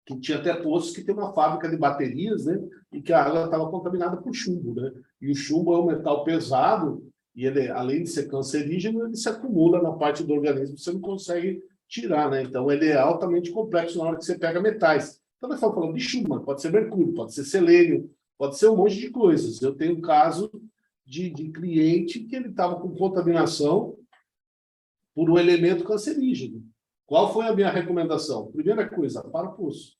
que tinha até poços que tem uma fábrica de baterias, né? E que a água estava contaminada por chumbo, né? E o chumbo é um metal pesado e ele, além de ser cancerígeno, ele se acumula na parte do organismo, você não consegue tirar, né? Então ele é altamente complexo na hora que você pega metais. Então nós estamos falando de chumbo, mas pode ser mercúrio, pode ser selênio, pode ser um monte de coisas. Eu tenho um caso de cliente que ele estava com contaminação por um elemento cancerígeno. Qual foi a minha recomendação? Primeira coisa, para o poço.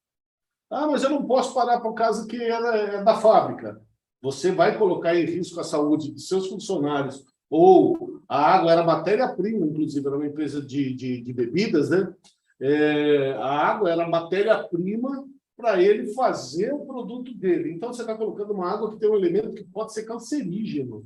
Mas eu não posso parar por causa que ela é da fábrica. Você vai colocar em risco a saúde de seus funcionários, ou a água era matéria-prima, inclusive, era uma empresa de bebidas, né? A água era matéria-prima para ele fazer o produto dele. Então, você está colocando uma água que tem um elemento que pode ser cancerígeno.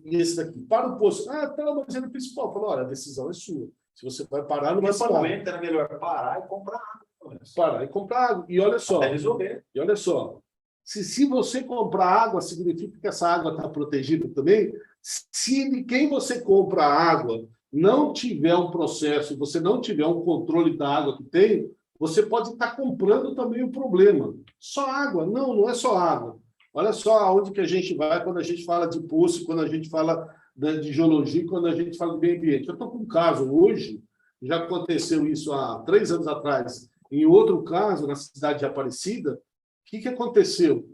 E esse daqui, para o poço. Mas ele é principal. Falou, olha, a decisão é sua. Se você vai parar, não vai parar. Nesse momento era melhor parar e comprar água. Parar e comprar água. E olha só. Até resolver. E olha só. Se você comprar água, significa que essa água está protegida também. Se de quem você compra a água não tiver um processo, você não tiver um controle da água que tem, você pode estar comprando também o problema. Só água? Não, não é só água. Olha só aonde que a gente vai quando a gente fala de poço, quando a gente fala de geologia, quando a gente fala de meio ambiente. Eu estou com um caso hoje, já aconteceu isso há 3 anos atrás, em outro caso, na cidade de Aparecida. O que aconteceu?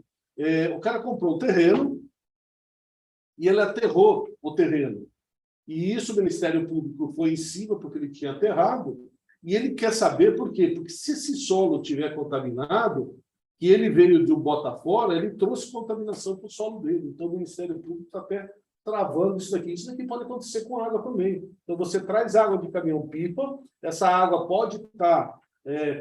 O cara comprou um terreno e ele aterrou o terreno. E isso o Ministério Público foi em cima, porque ele tinha aterrado, e ele quer saber por quê? Porque se esse solo estiver contaminado, que ele veio de um bota fora, ele trouxe contaminação para o solo dele. Então, o Ministério Público está até travando isso daqui. Isso daqui pode acontecer com água também. Então, você traz água de caminhão-pipa, essa água pode estar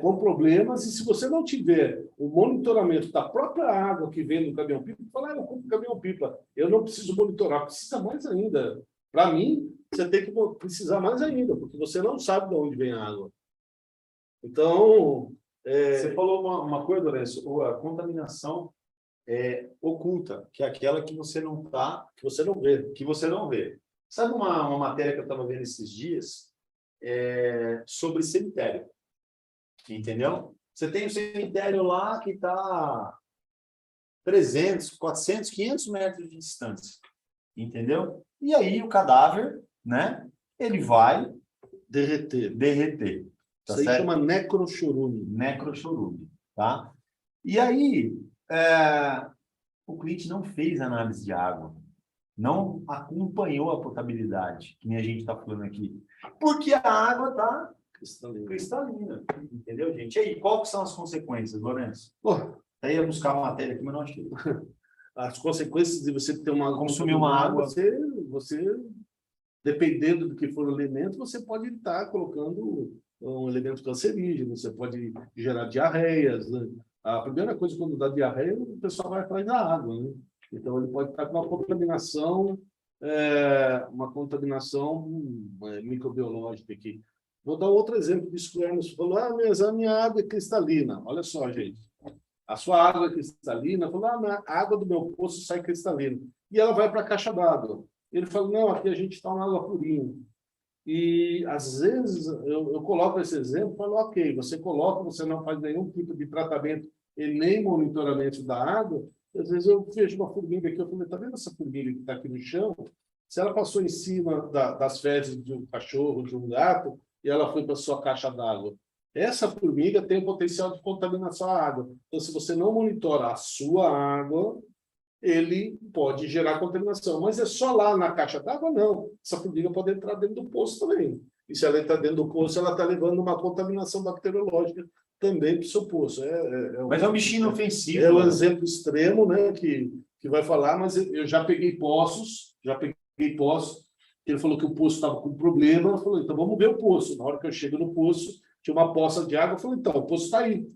com problemas, e se você não tiver o monitoramento da própria água que vem do caminhão-pipa, fala, eu compro caminhão-pipa, eu não preciso monitorar, precisa mais ainda. Para mim, você tem que precisar mais ainda, porque você não sabe de onde vem a água. Então... Você falou uma coisa, Lourenço, a contaminação oculta, que é aquela que você não tá, que você não vê. que você não vê. Sabe uma matéria que eu estava vendo esses dias sobre cemitério? Entendeu? Você tem um cemitério lá que está 300, 400, 500 metros de distância. Entendeu? E aí o cadáver, né? Ele vai derreter. Tá Isso aí certo? chama necrochorume. Necrochorume, tá? E aí, o cliente não fez análise de água, não acompanhou a potabilidade, que nem a gente está falando aqui, porque a água está cristalina, entendeu, gente? E aí, quais são as consequências, Lourenço? Eu ia buscar uma matéria aqui, mas não achei. As consequências de você ter uma consumir uma água, você dependendo do que for o elemento, você pode estar colocando um elemento cancerígeno, você pode gerar diarreias, né? A primeira coisa, quando dá diarreia, o pessoal vai atrás da água, né? Então, ele pode estar com uma contaminação microbiológica aqui. Vou dar outro exemplo disso que o Emerson falou, mas a minha água é cristalina. Olha só, gente. A sua água é cristalina, falou, a água do meu poço sai cristalina. E ela vai para a caixa d'água. Ele falou, não, aqui a gente está uma água purinha. E, às vezes, eu coloco esse exemplo e falo, ok, você coloca, você não faz nenhum tipo de tratamento e nem monitoramento da água. Às vezes eu vejo uma formiga aqui, eu falei, está vendo essa formiga que está aqui no chão? Se ela passou em cima das fezes de um cachorro, de um gato, e ela foi para a sua caixa d'água, essa formiga tem o potencial de contaminação à água. Então, se você não monitora a sua água, ele pode gerar contaminação. Mas é só lá na caixa d'água? Não. Essa formiga pode entrar dentro do poço também. E se ela entrar dentro do poço, ela está levando uma contaminação bacteriológica também para o seu poço. Mas é um bichinho ofensivo. É um exemplo extremo, né, que vai falar, mas eu já peguei poços, ele falou que o poço estava com problema, eu falei, então vamos ver o poço. Na hora que eu chego no poço, tinha uma poça de água, eu falei, então, o poço está aí.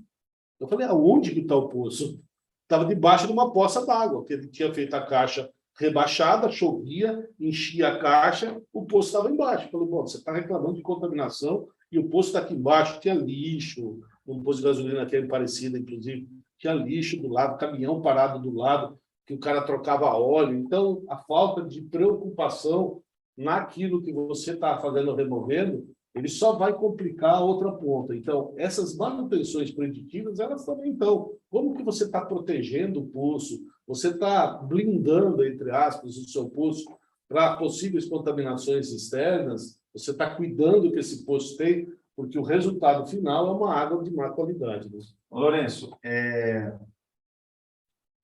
Eu falei, aonde que está o poço? Estava debaixo de uma poça d'água, que ele tinha feito a caixa rebaixada, chovia, enchia a caixa, o poço estava embaixo. Eu falei, bom, você está reclamando de contaminação e o poço está aqui embaixo, tinha lixo, um posto de gasolina aqui parecido, inclusive, tinha lixo do lado, caminhão parado do lado, que o cara trocava óleo. Então, a falta de preocupação naquilo que você está fazendo, removendo, ele só vai complicar a outra ponta. Então, essas manutenções preditivas, elas também estão. Como que você está protegendo o poço? Você está blindando, entre aspas, o seu poço para possíveis contaminações externas? Você está cuidando que esse poço tem? Porque o resultado final é uma água de má qualidade. Né? Lourenço,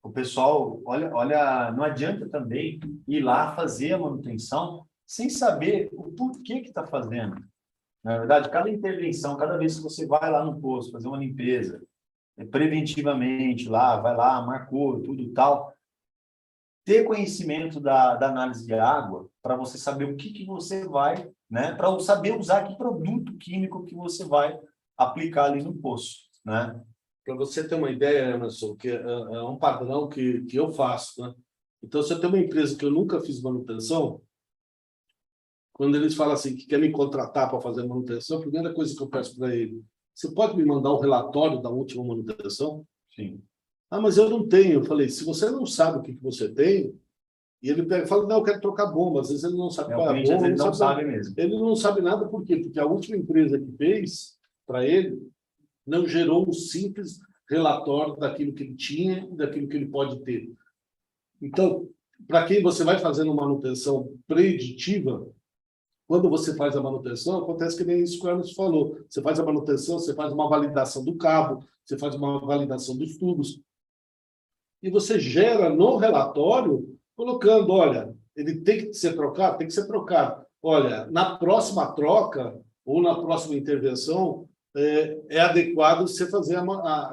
o pessoal, olha, não adianta também ir lá fazer a manutenção sem saber o porquê que está fazendo. Na verdade, cada intervenção, cada vez que você vai lá no posto fazer uma limpeza, preventivamente lá, vai lá, marcou, tudo tal, ter conhecimento da análise de água para você saber o que você vai, né, para saber usar que produto químico que você vai aplicar ali no poço, né? Para você ter uma ideia, Emerson, que é um padrão que eu faço, né? Então, se eu tenho uma empresa que eu nunca fiz manutenção, quando eles falam assim que quer me contratar para fazer manutenção, a primeira coisa que eu peço para ele, você pode me mandar um relatório da última manutenção? Sim. Mas eu não tenho. Eu falei, se você não sabe o que você tem, e ele pega e fala, não, eu quero trocar bomba. Às vezes ele não sabe qual é a bomba. Ele não sabe mesmo. Ele não sabe nada, por quê? Porque a última empresa que fez para ele não gerou um simples relatório daquilo que ele tinha e daquilo que ele pode ter. Então, para quem você vai fazendo manutenção preditiva, quando você faz a manutenção, acontece que nem isso que o Emerson falou. Você faz a manutenção, você faz uma validação do cabo, você faz uma validação dos tubos, e você gera no relatório, colocando, olha, ele tem que ser trocado? Tem que ser trocado. Olha, na próxima troca ou na próxima intervenção, é adequado você fazer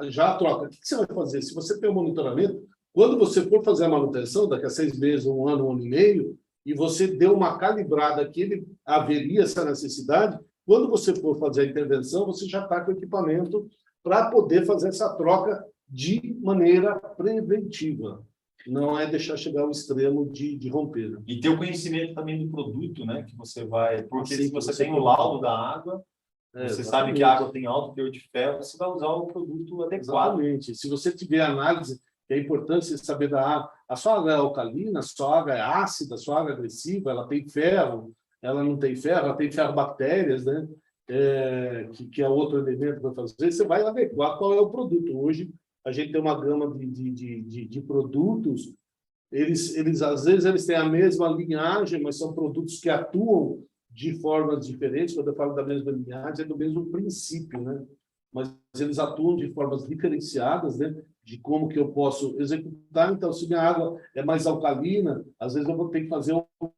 já a troca. O que você vai fazer? Se você tem um monitoramento, quando você for fazer a manutenção, daqui a 6 meses, um ano e meio, e você deu uma calibrada que ele haveria essa necessidade, quando você for fazer a intervenção, você já está com o equipamento para poder fazer essa troca de maneira preventiva. Não é deixar chegar ao extremo de romper. E ter o conhecimento também do produto, né? Que você vai. Porque Sim, se você tem o laudo da água, você sabe que a água tem alto teor de ferro, você vai usar o produto adequado. Exatamente. Se você tiver análise, é importante você saber da água. A sua água é alcalina, a sua água é ácida, a sua água é agressiva, ela tem ferro, ela não tem ferro, ela tem ferrobactérias, né? Que é outro elemento para fazer. Você vai adequar qual é o produto. Hoje, a gente tem uma gama de produtos, eles às vezes eles têm a mesma linhagem, mas são produtos que atuam de formas diferentes. Quando eu falo da mesma linhagem, é do mesmo princípio, né? Mas eles atuam de formas diferenciadas, né? De como que eu posso executar. Então, se minha água é mais alcalina, às vezes eu vou ter que fazer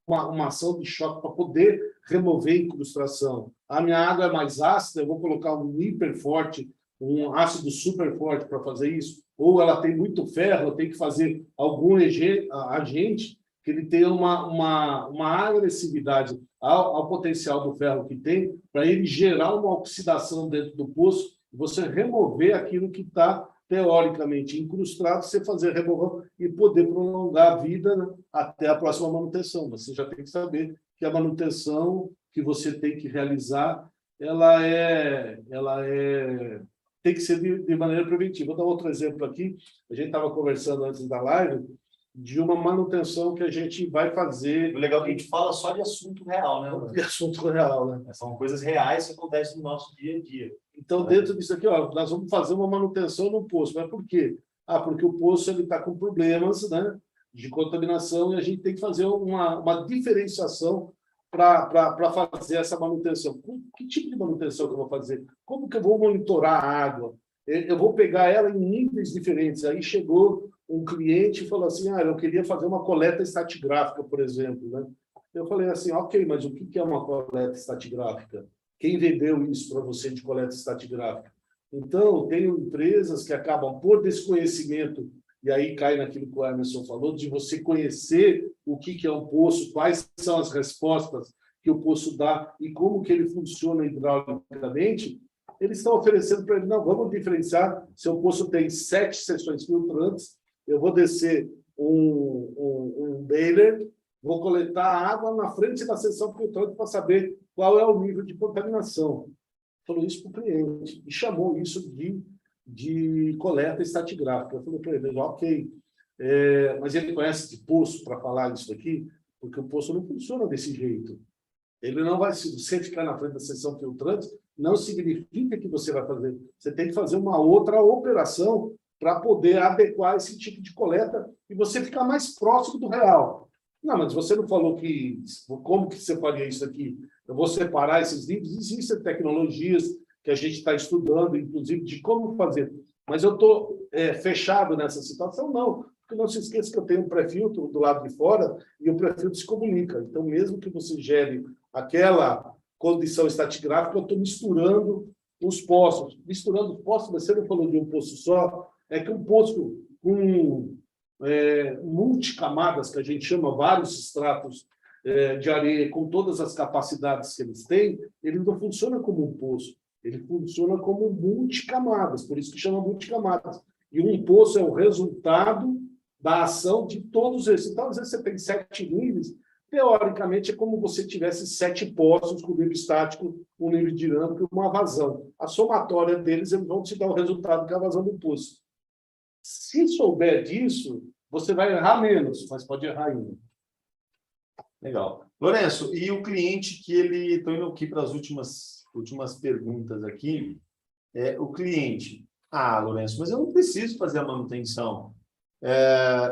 uma ação de choque para poder remover incrustação. A minha água é mais ácida, eu vou colocar um hiper forte, um ácido super forte para fazer isso. Ou ela tem muito ferro, eu tenho que fazer algum agente que ele tenha uma agressividade ao potencial do ferro que tem, para ele gerar uma oxidação dentro do poço, você remover aquilo que está teoricamente incrustado, você fazer remover e poder prolongar a vida, né, até a próxima manutenção. Você já tem que saber que a manutenção que você tem que realizar, tem que ser de maneira preventiva. Vou dar outro exemplo aqui. A gente estava conversando antes da live de uma manutenção que a gente vai fazer. O legal é que a gente fala só de assunto real, né? De assunto real, né? São coisas reais que acontecem no nosso dia a dia. Então, dentro disso aqui, ó, nós vamos fazer uma manutenção no poço. Mas por quê? Porque o poço está com problemas, né, de contaminação, e a gente tem que fazer uma diferenciação para fazer essa manutenção. Que tipo de manutenção que eu vou fazer? Como que eu vou monitorar a água? Eu vou pegar ela em níveis diferentes. Aí chegou um cliente e falou assim, eu queria fazer uma coleta estratigráfica, por exemplo, né? Eu falei assim, ok, mas o que é uma coleta estratigráfica? Quem vendeu isso para você de coleta estratigráfica? Então, tem empresas que acabam, por desconhecimento, e aí cai naquilo que o Emerson falou, de você conhecer o que é um poço, quais são as respostas que o poço dá e como que ele funciona hidraulicamente, eles estão oferecendo para ele, não, vamos diferenciar, seu poço tem 7 seções filtrantes, eu vou descer um baler, vou coletar água na frente da seção filtrante para saber qual é o nível de contaminação. Falou isso para o cliente e chamou isso de coleta estratigráfica. Eu falei para ele, ok, mas ele conhece de poço para falar isso daqui, porque o poço não funciona desse jeito. Ele não vai, se você ficar na frente da seção filtrante, não significa que você vai fazer. Você tem que fazer uma outra operação para poder adequar esse tipo de coleta e você ficar mais próximo do real. Não, mas você não falou como que você faria isso aqui? Eu vou separar esses níveis. Existem tecnologias que a gente está estudando, inclusive, de como fazer. Mas eu estou fechado nessa situação? Não, porque não se esqueça que eu tenho um pré-filtro do lado de fora e o pré-filtro se comunica. Então, mesmo que você gere aquela condição estratigráfica, eu estou misturando os poços. Misturando os poços, você não falou de um poço só, é que um poço com multicamadas, que a gente chama vários estratos de areia, com todas as capacidades que eles têm, ele não funciona como um poço, ele funciona como multicamadas, por isso que chama multicamadas. E um poço é o resultado da ação de todos esses. Então, às vezes você tem 7 níveis, teoricamente é como você tivesse 7 poços com nível estático, um nível dinâmico e uma vazão. A somatória deles, eles vão te dar o resultado que é a vazão do poço. Se souber disso, você vai errar menos, mas pode errar ainda. Legal. Lourenço, e o cliente que ele... Estou indo aqui para as últimas perguntas aqui. O cliente... Lourenço, mas eu não preciso fazer a manutenção.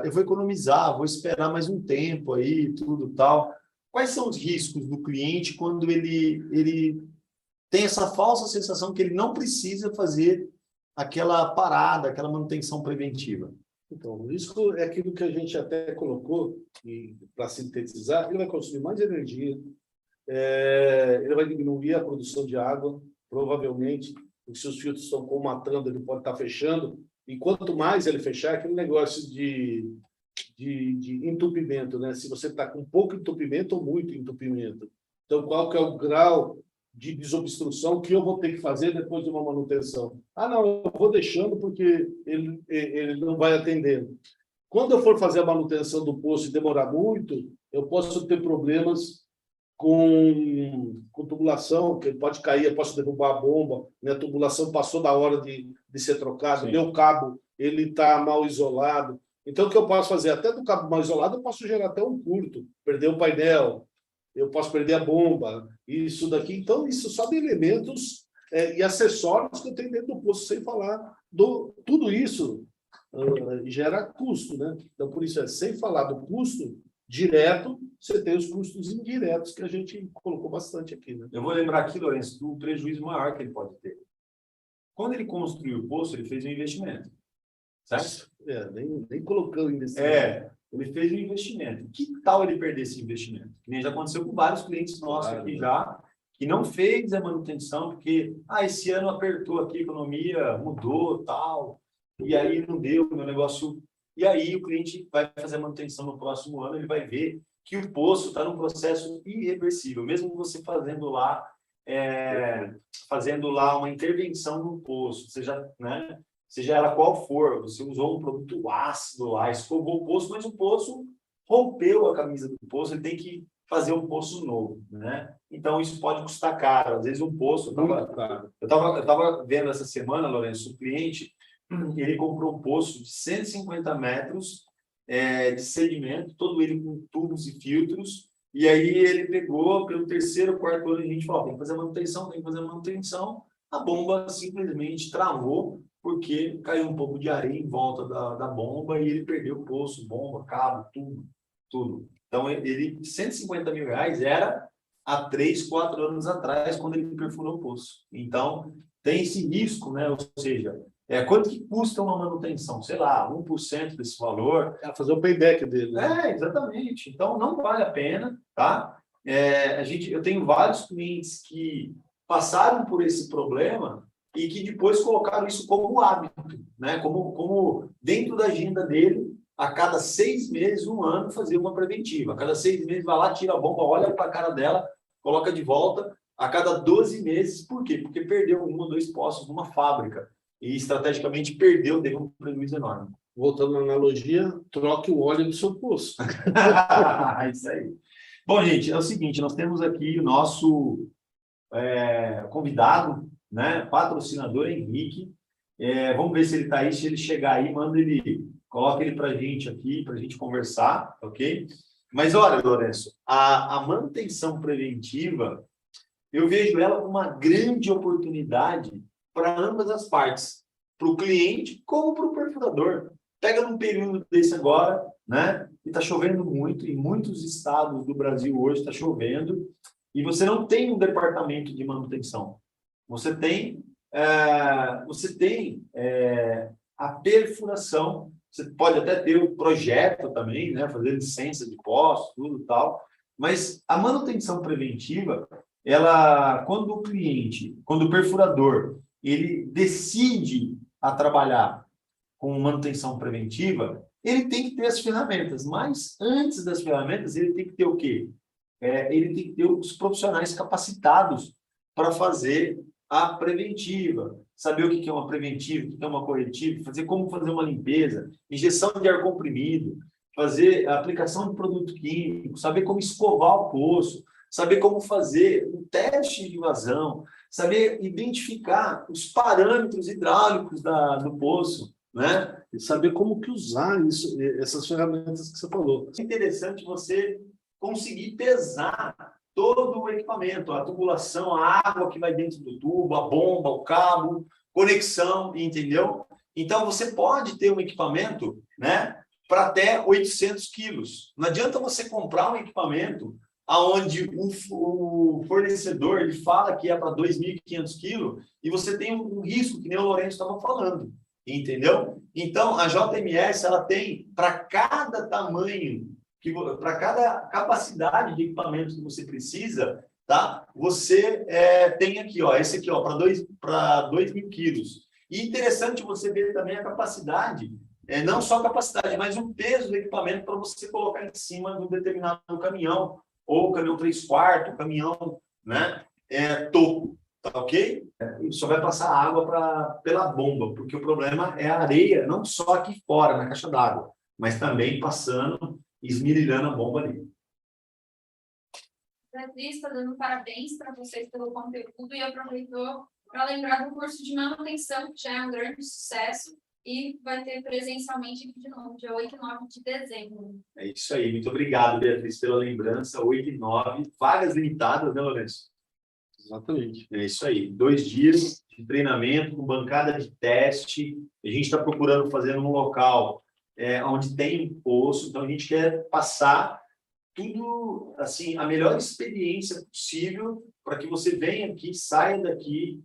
eu vou economizar, vou esperar mais um tempo aí, tudo tal. Quais são os riscos do cliente quando ele tem essa falsa sensação que ele não precisa fazer aquela parada, aquela manutenção preventiva? Então, o risco é aquilo que a gente até colocou, e para sintetizar, ele vai consumir mais energia, ele vai diminuir a produção de água, provavelmente, porque se os filtros estão comatando, ele pode estar fechando, e quanto mais ele fechar, aquele negócio de entupimento, né? Se você está com pouco entupimento ou muito entupimento. Então, qual que é o grau de desobstrução que eu vou ter que fazer depois de uma manutenção? Ah, não, eu vou deixando porque ele não vai atendendo. Quando eu for fazer a manutenção do poço e demorar muito, eu posso ter problemas com tubulação, que pode cair, eu posso derrubar a bomba, minha tubulação passou da hora de ser trocada, meu cabo ele está mal isolado. Então, o que eu posso fazer? Até do cabo mal isolado, eu posso gerar até um curto, perder o painel, eu posso perder a bomba, isso daqui. Então, isso só de elementos e acessórios que eu tenho dentro do poço, sem falar tudo isso gera custo, né? Então, por isso, sem falar do custo direto, você tem os custos indiretos, que a gente colocou bastante aqui, né? Eu vou lembrar aqui, Lourenço, do prejuízo maior que ele pode ter. Quando ele construiu o poço, ele fez um investimento, certo? Nem colocando investimento. Ele fez um investimento. Que tal ele perder esse investimento? Que nem já aconteceu com vários clientes nossos aqui já, que não fez a manutenção, porque esse ano apertou aqui a economia, mudou, tal, e aí não deu, meu negócio... E aí o cliente vai fazer a manutenção no próximo ano, ele vai ver que o poço está num processo irreversível, mesmo você fazendo lá uma intervenção no poço, seja ela qual for, você usou um produto ácido lá, escovou o poço, mas o poço rompeu a camisa do poço, ele tem que fazer um poço novo, né? Então, isso pode custar caro. Às vezes, um poço... Eu tava vendo essa semana, Lourenço, o cliente, ele comprou um poço de 150 metros de sedimento, todo ele com tubos e filtros, e aí ele pegou, pelo terceiro, quarto ano, a gente falou, tem que fazer manutenção, a bomba simplesmente travou, porque caiu um pouco de areia em volta da bomba e ele perdeu o poço, bomba, cabo, tudo. Então, ele, 150 mil reais era há 3, 4 anos atrás, quando ele perfurou o poço. Então, tem esse risco, né? Ou seja, quanto que custa uma manutenção? Sei lá, 1% desse valor. Fazer o payback dele. Né? Exatamente. Então, não vale a pena, tá? Eu tenho vários clientes que passaram por esse problema e que depois colocaram isso como hábito, né? Como dentro da agenda dele, a cada 6 meses, 1 ano, fazer uma preventiva. A cada 6 meses, vai lá, tira a bomba, olha para a cara dela, coloca de volta. A cada 12 meses, por quê? Porque perdeu 1 ou 2 postos numa fábrica e estrategicamente teve um prejuízo enorme. Voltando à analogia, troque o óleo do seu poço. Isso aí. Bom, gente, é o seguinte, nós temos aqui o nosso convidado, né, patrocinador Henrique. Vamos ver se ele está aí. Se ele chegar aí, coloca ele para a gente aqui, para a gente conversar, ok? Mas olha, Lourenço, a manutenção preventiva, eu vejo ela como uma grande oportunidade para ambas as partes, para o cliente como para o perfurador. Pega num período desse agora, né? E está chovendo muito, em muitos estados do Brasil hoje está chovendo, e você não tem um departamento de manutenção. Você tem a perfuração, você pode até ter o projeto também, né? Fazer licença de poço, tudo tal, mas a manutenção preventiva, quando o perfurador, ele decide a trabalhar com manutenção preventiva, ele tem que ter as ferramentas, mas antes das ferramentas, ele tem que ter o quê? Ele tem que ter os profissionais capacitados para fazer a preventiva, saber o que é uma preventiva, o que é uma corretiva, como fazer uma limpeza, injeção de ar comprimido, fazer a aplicação de produto químico, saber como escovar o poço, saber como fazer um teste de vazão, saber identificar os parâmetros hidráulicos do poço, né? E saber como que usar essas ferramentas que você falou. É interessante você conseguir pesar todo o equipamento, a tubulação, a água que vai dentro do tubo, a bomba, o cabo, conexão, entendeu? Então, você pode ter um equipamento, né, para até 800 quilos. Não adianta você comprar um equipamento onde o fornecedor ele fala que é para 2.500 quilos e você tem um risco, que nem o Lourenço estava falando, entendeu? Então, a JMS ela tem para cada tamanho, para cada capacidade de equipamento que você precisa, tá? Você tem aqui, ó, esse aqui, ó, para 2.000 quilos. E interessante você ver também a capacidade, não só a capacidade, mas o peso do equipamento para você colocar em cima de um determinado caminhão, ou caminhão 3/4, caminhão, né, topo, tá ok? Só vai passar água pela bomba, porque o problema é a areia, não só aqui fora, na caixa d'água, mas também passando, esmerilhando a bomba ali. Beatriz está dando parabéns para vocês pelo conteúdo e aproveitou para lembrar do curso de manutenção, que já é um grande sucesso, e vai ter presencialmente aqui de novo, dia 8 e 9 de dezembro. É isso aí. Muito obrigado, Beatriz, pela lembrança. 8 e 9, vagas limitadas, né, Lourenço? Exatamente. É isso aí. 2 dias de treinamento, com bancada de teste. A gente está procurando fazer num local onde tem um poço, então a gente quer passar tudo, assim, a melhor experiência possível para que você venha aqui, saia daqui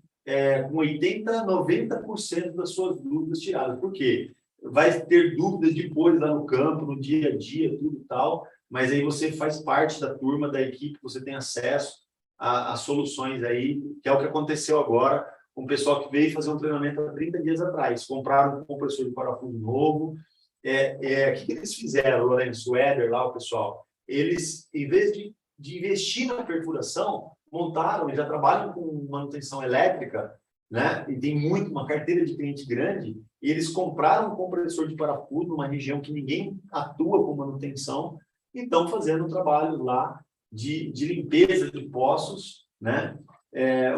com 80%, 90% das suas dúvidas tiradas. Por quê? Vai ter dúvidas depois lá no campo, no dia a dia, tudo e tal, mas aí você faz parte da turma, da equipe, você tem acesso a soluções aí, que é o que aconteceu agora com o pessoal que veio fazer um treinamento há 30 dias atrás. Compraram um compressor de parafuso novo. O que eles fizeram, Lourenço, o Éder lá, o pessoal? Eles, em vez de investir na perfuração, montaram, eles já trabalham com manutenção elétrica, né? E tem uma carteira de cliente grande, e eles compraram um compressor de parafuso numa região que ninguém atua com manutenção, e estão fazendo um trabalho lá de limpeza de poços, né?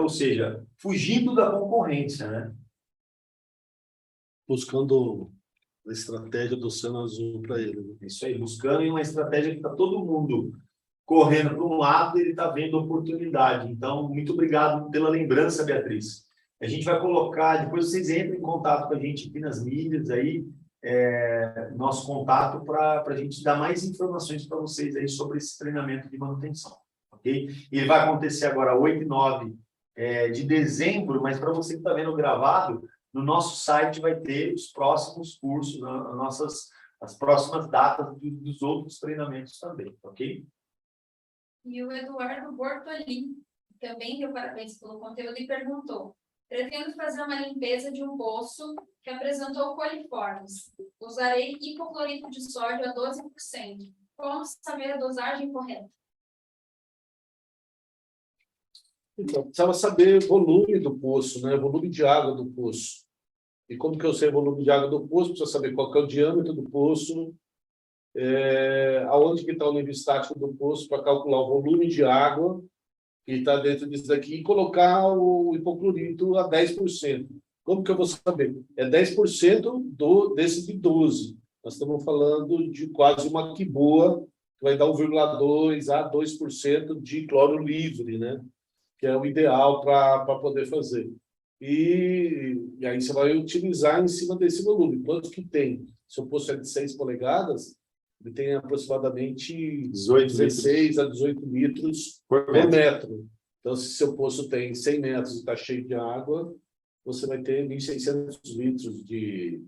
Ou seja, fugindo da concorrência, né? Buscando a estratégia do Oceano Azul para ele. Né? Isso aí, buscando uma estratégia que está todo mundo correndo para um lado e ele está vendo oportunidade. Então, muito obrigado pela lembrança, Beatriz. A gente vai colocar, depois vocês entram em contato com a gente aqui nas mídias, aí, nosso contato para a gente dar mais informações para vocês aí sobre esse treinamento de manutenção, ok? Ele vai acontecer agora 8 e 9 de dezembro, mas para você que está vendo gravado, no nosso site vai ter os próximos cursos, as próximas datas dos outros treinamentos também, ok? E o Eduardo Bortolin também deu parabéns pelo conteúdo e perguntou: pretendo fazer uma limpeza de um poço que apresentou coliformes. Usarei hipoclorito de sódio a 12%. Como saber a dosagem correta? Então, precisava saber o volume do poço, né? O volume de água do poço. E como que eu sei o volume de água do poço? Precisa saber qual que é o diâmetro do poço, aonde que está o nível estático do poço para calcular o volume de água que está dentro disso daqui e colocar o hipoclorito a 10%. Como que eu vou saber? É 10% desse de 12. Nós estamos falando de quase uma quiboa, que vai dar 1,2% a 2% de cloro livre, né? Que é o ideal para poder fazer. E aí você vai utilizar em cima desse volume. Quanto que tem? Se o poço é de 6 polegadas, ele tem aproximadamente 16 a 18 litros por metro. Então, se seu poço tem 100 metros e está cheio de água, você vai ter 1.600 litros de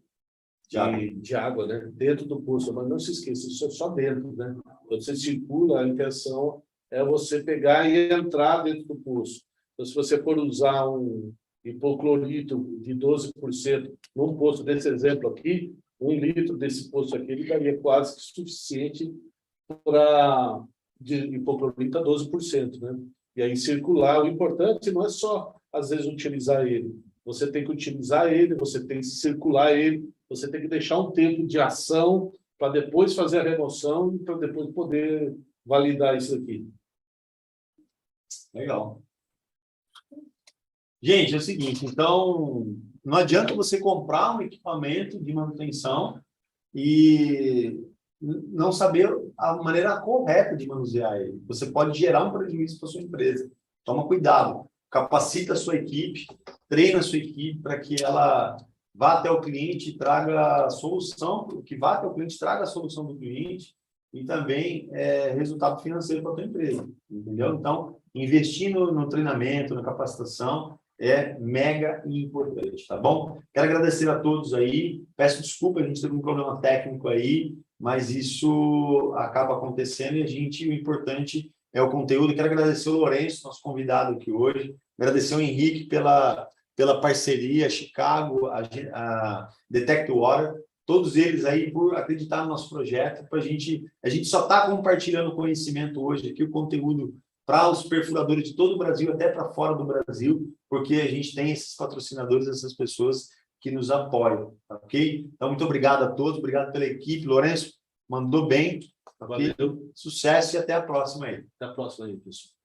água, né? Dentro do poço. Mas não se esqueça, isso é só dentro, né? Quando você circula, a intenção é você pegar e entrar dentro do poço. Então, se você for usar um hipoclorito de 12% num poço desse exemplo aqui, 1 litro desse poço aqui, ele daria quase que suficiente de hipoclorito a 12%, né? E aí circular. O importante não é só, às vezes, utilizar ele. Você tem que utilizar ele, você tem que circular ele, você tem que deixar um tempo de ação para depois fazer a remoção e para depois poder validar isso aqui. Legal. Gente, é o seguinte, então, não adianta você comprar um equipamento de manutenção e não saber a maneira correta de manusear ele. Você pode gerar um prejuízo para a sua empresa. Toma cuidado, capacita a sua equipe, treina a sua equipe para que ela vá até o cliente e traga a solução, que vá até o cliente, traga a solução do cliente e também resultado financeiro para a tua empresa, entendeu? Então, investindo no treinamento, na capacitação, é mega importante, tá bom? Quero agradecer a todos aí, peço desculpa, a gente teve um problema técnico aí, mas isso acaba acontecendo e o importante é o conteúdo. Quero agradecer o Lourenço, nosso convidado aqui hoje, agradecer o Henrique pela parceria, Chicago, a Detect Water, todos eles aí por acreditar no nosso projeto, a gente só está compartilhando conhecimento hoje aqui, o conteúdo para os perfuradores de todo o Brasil, até para fora do Brasil, porque a gente tem esses patrocinadores, essas pessoas que nos apoiam, ok? Então, muito obrigado a todos, obrigado pela equipe. Lourenço, mandou bem, okay? Valeu. Sucesso e até a próxima aí. Até a próxima aí, pessoal.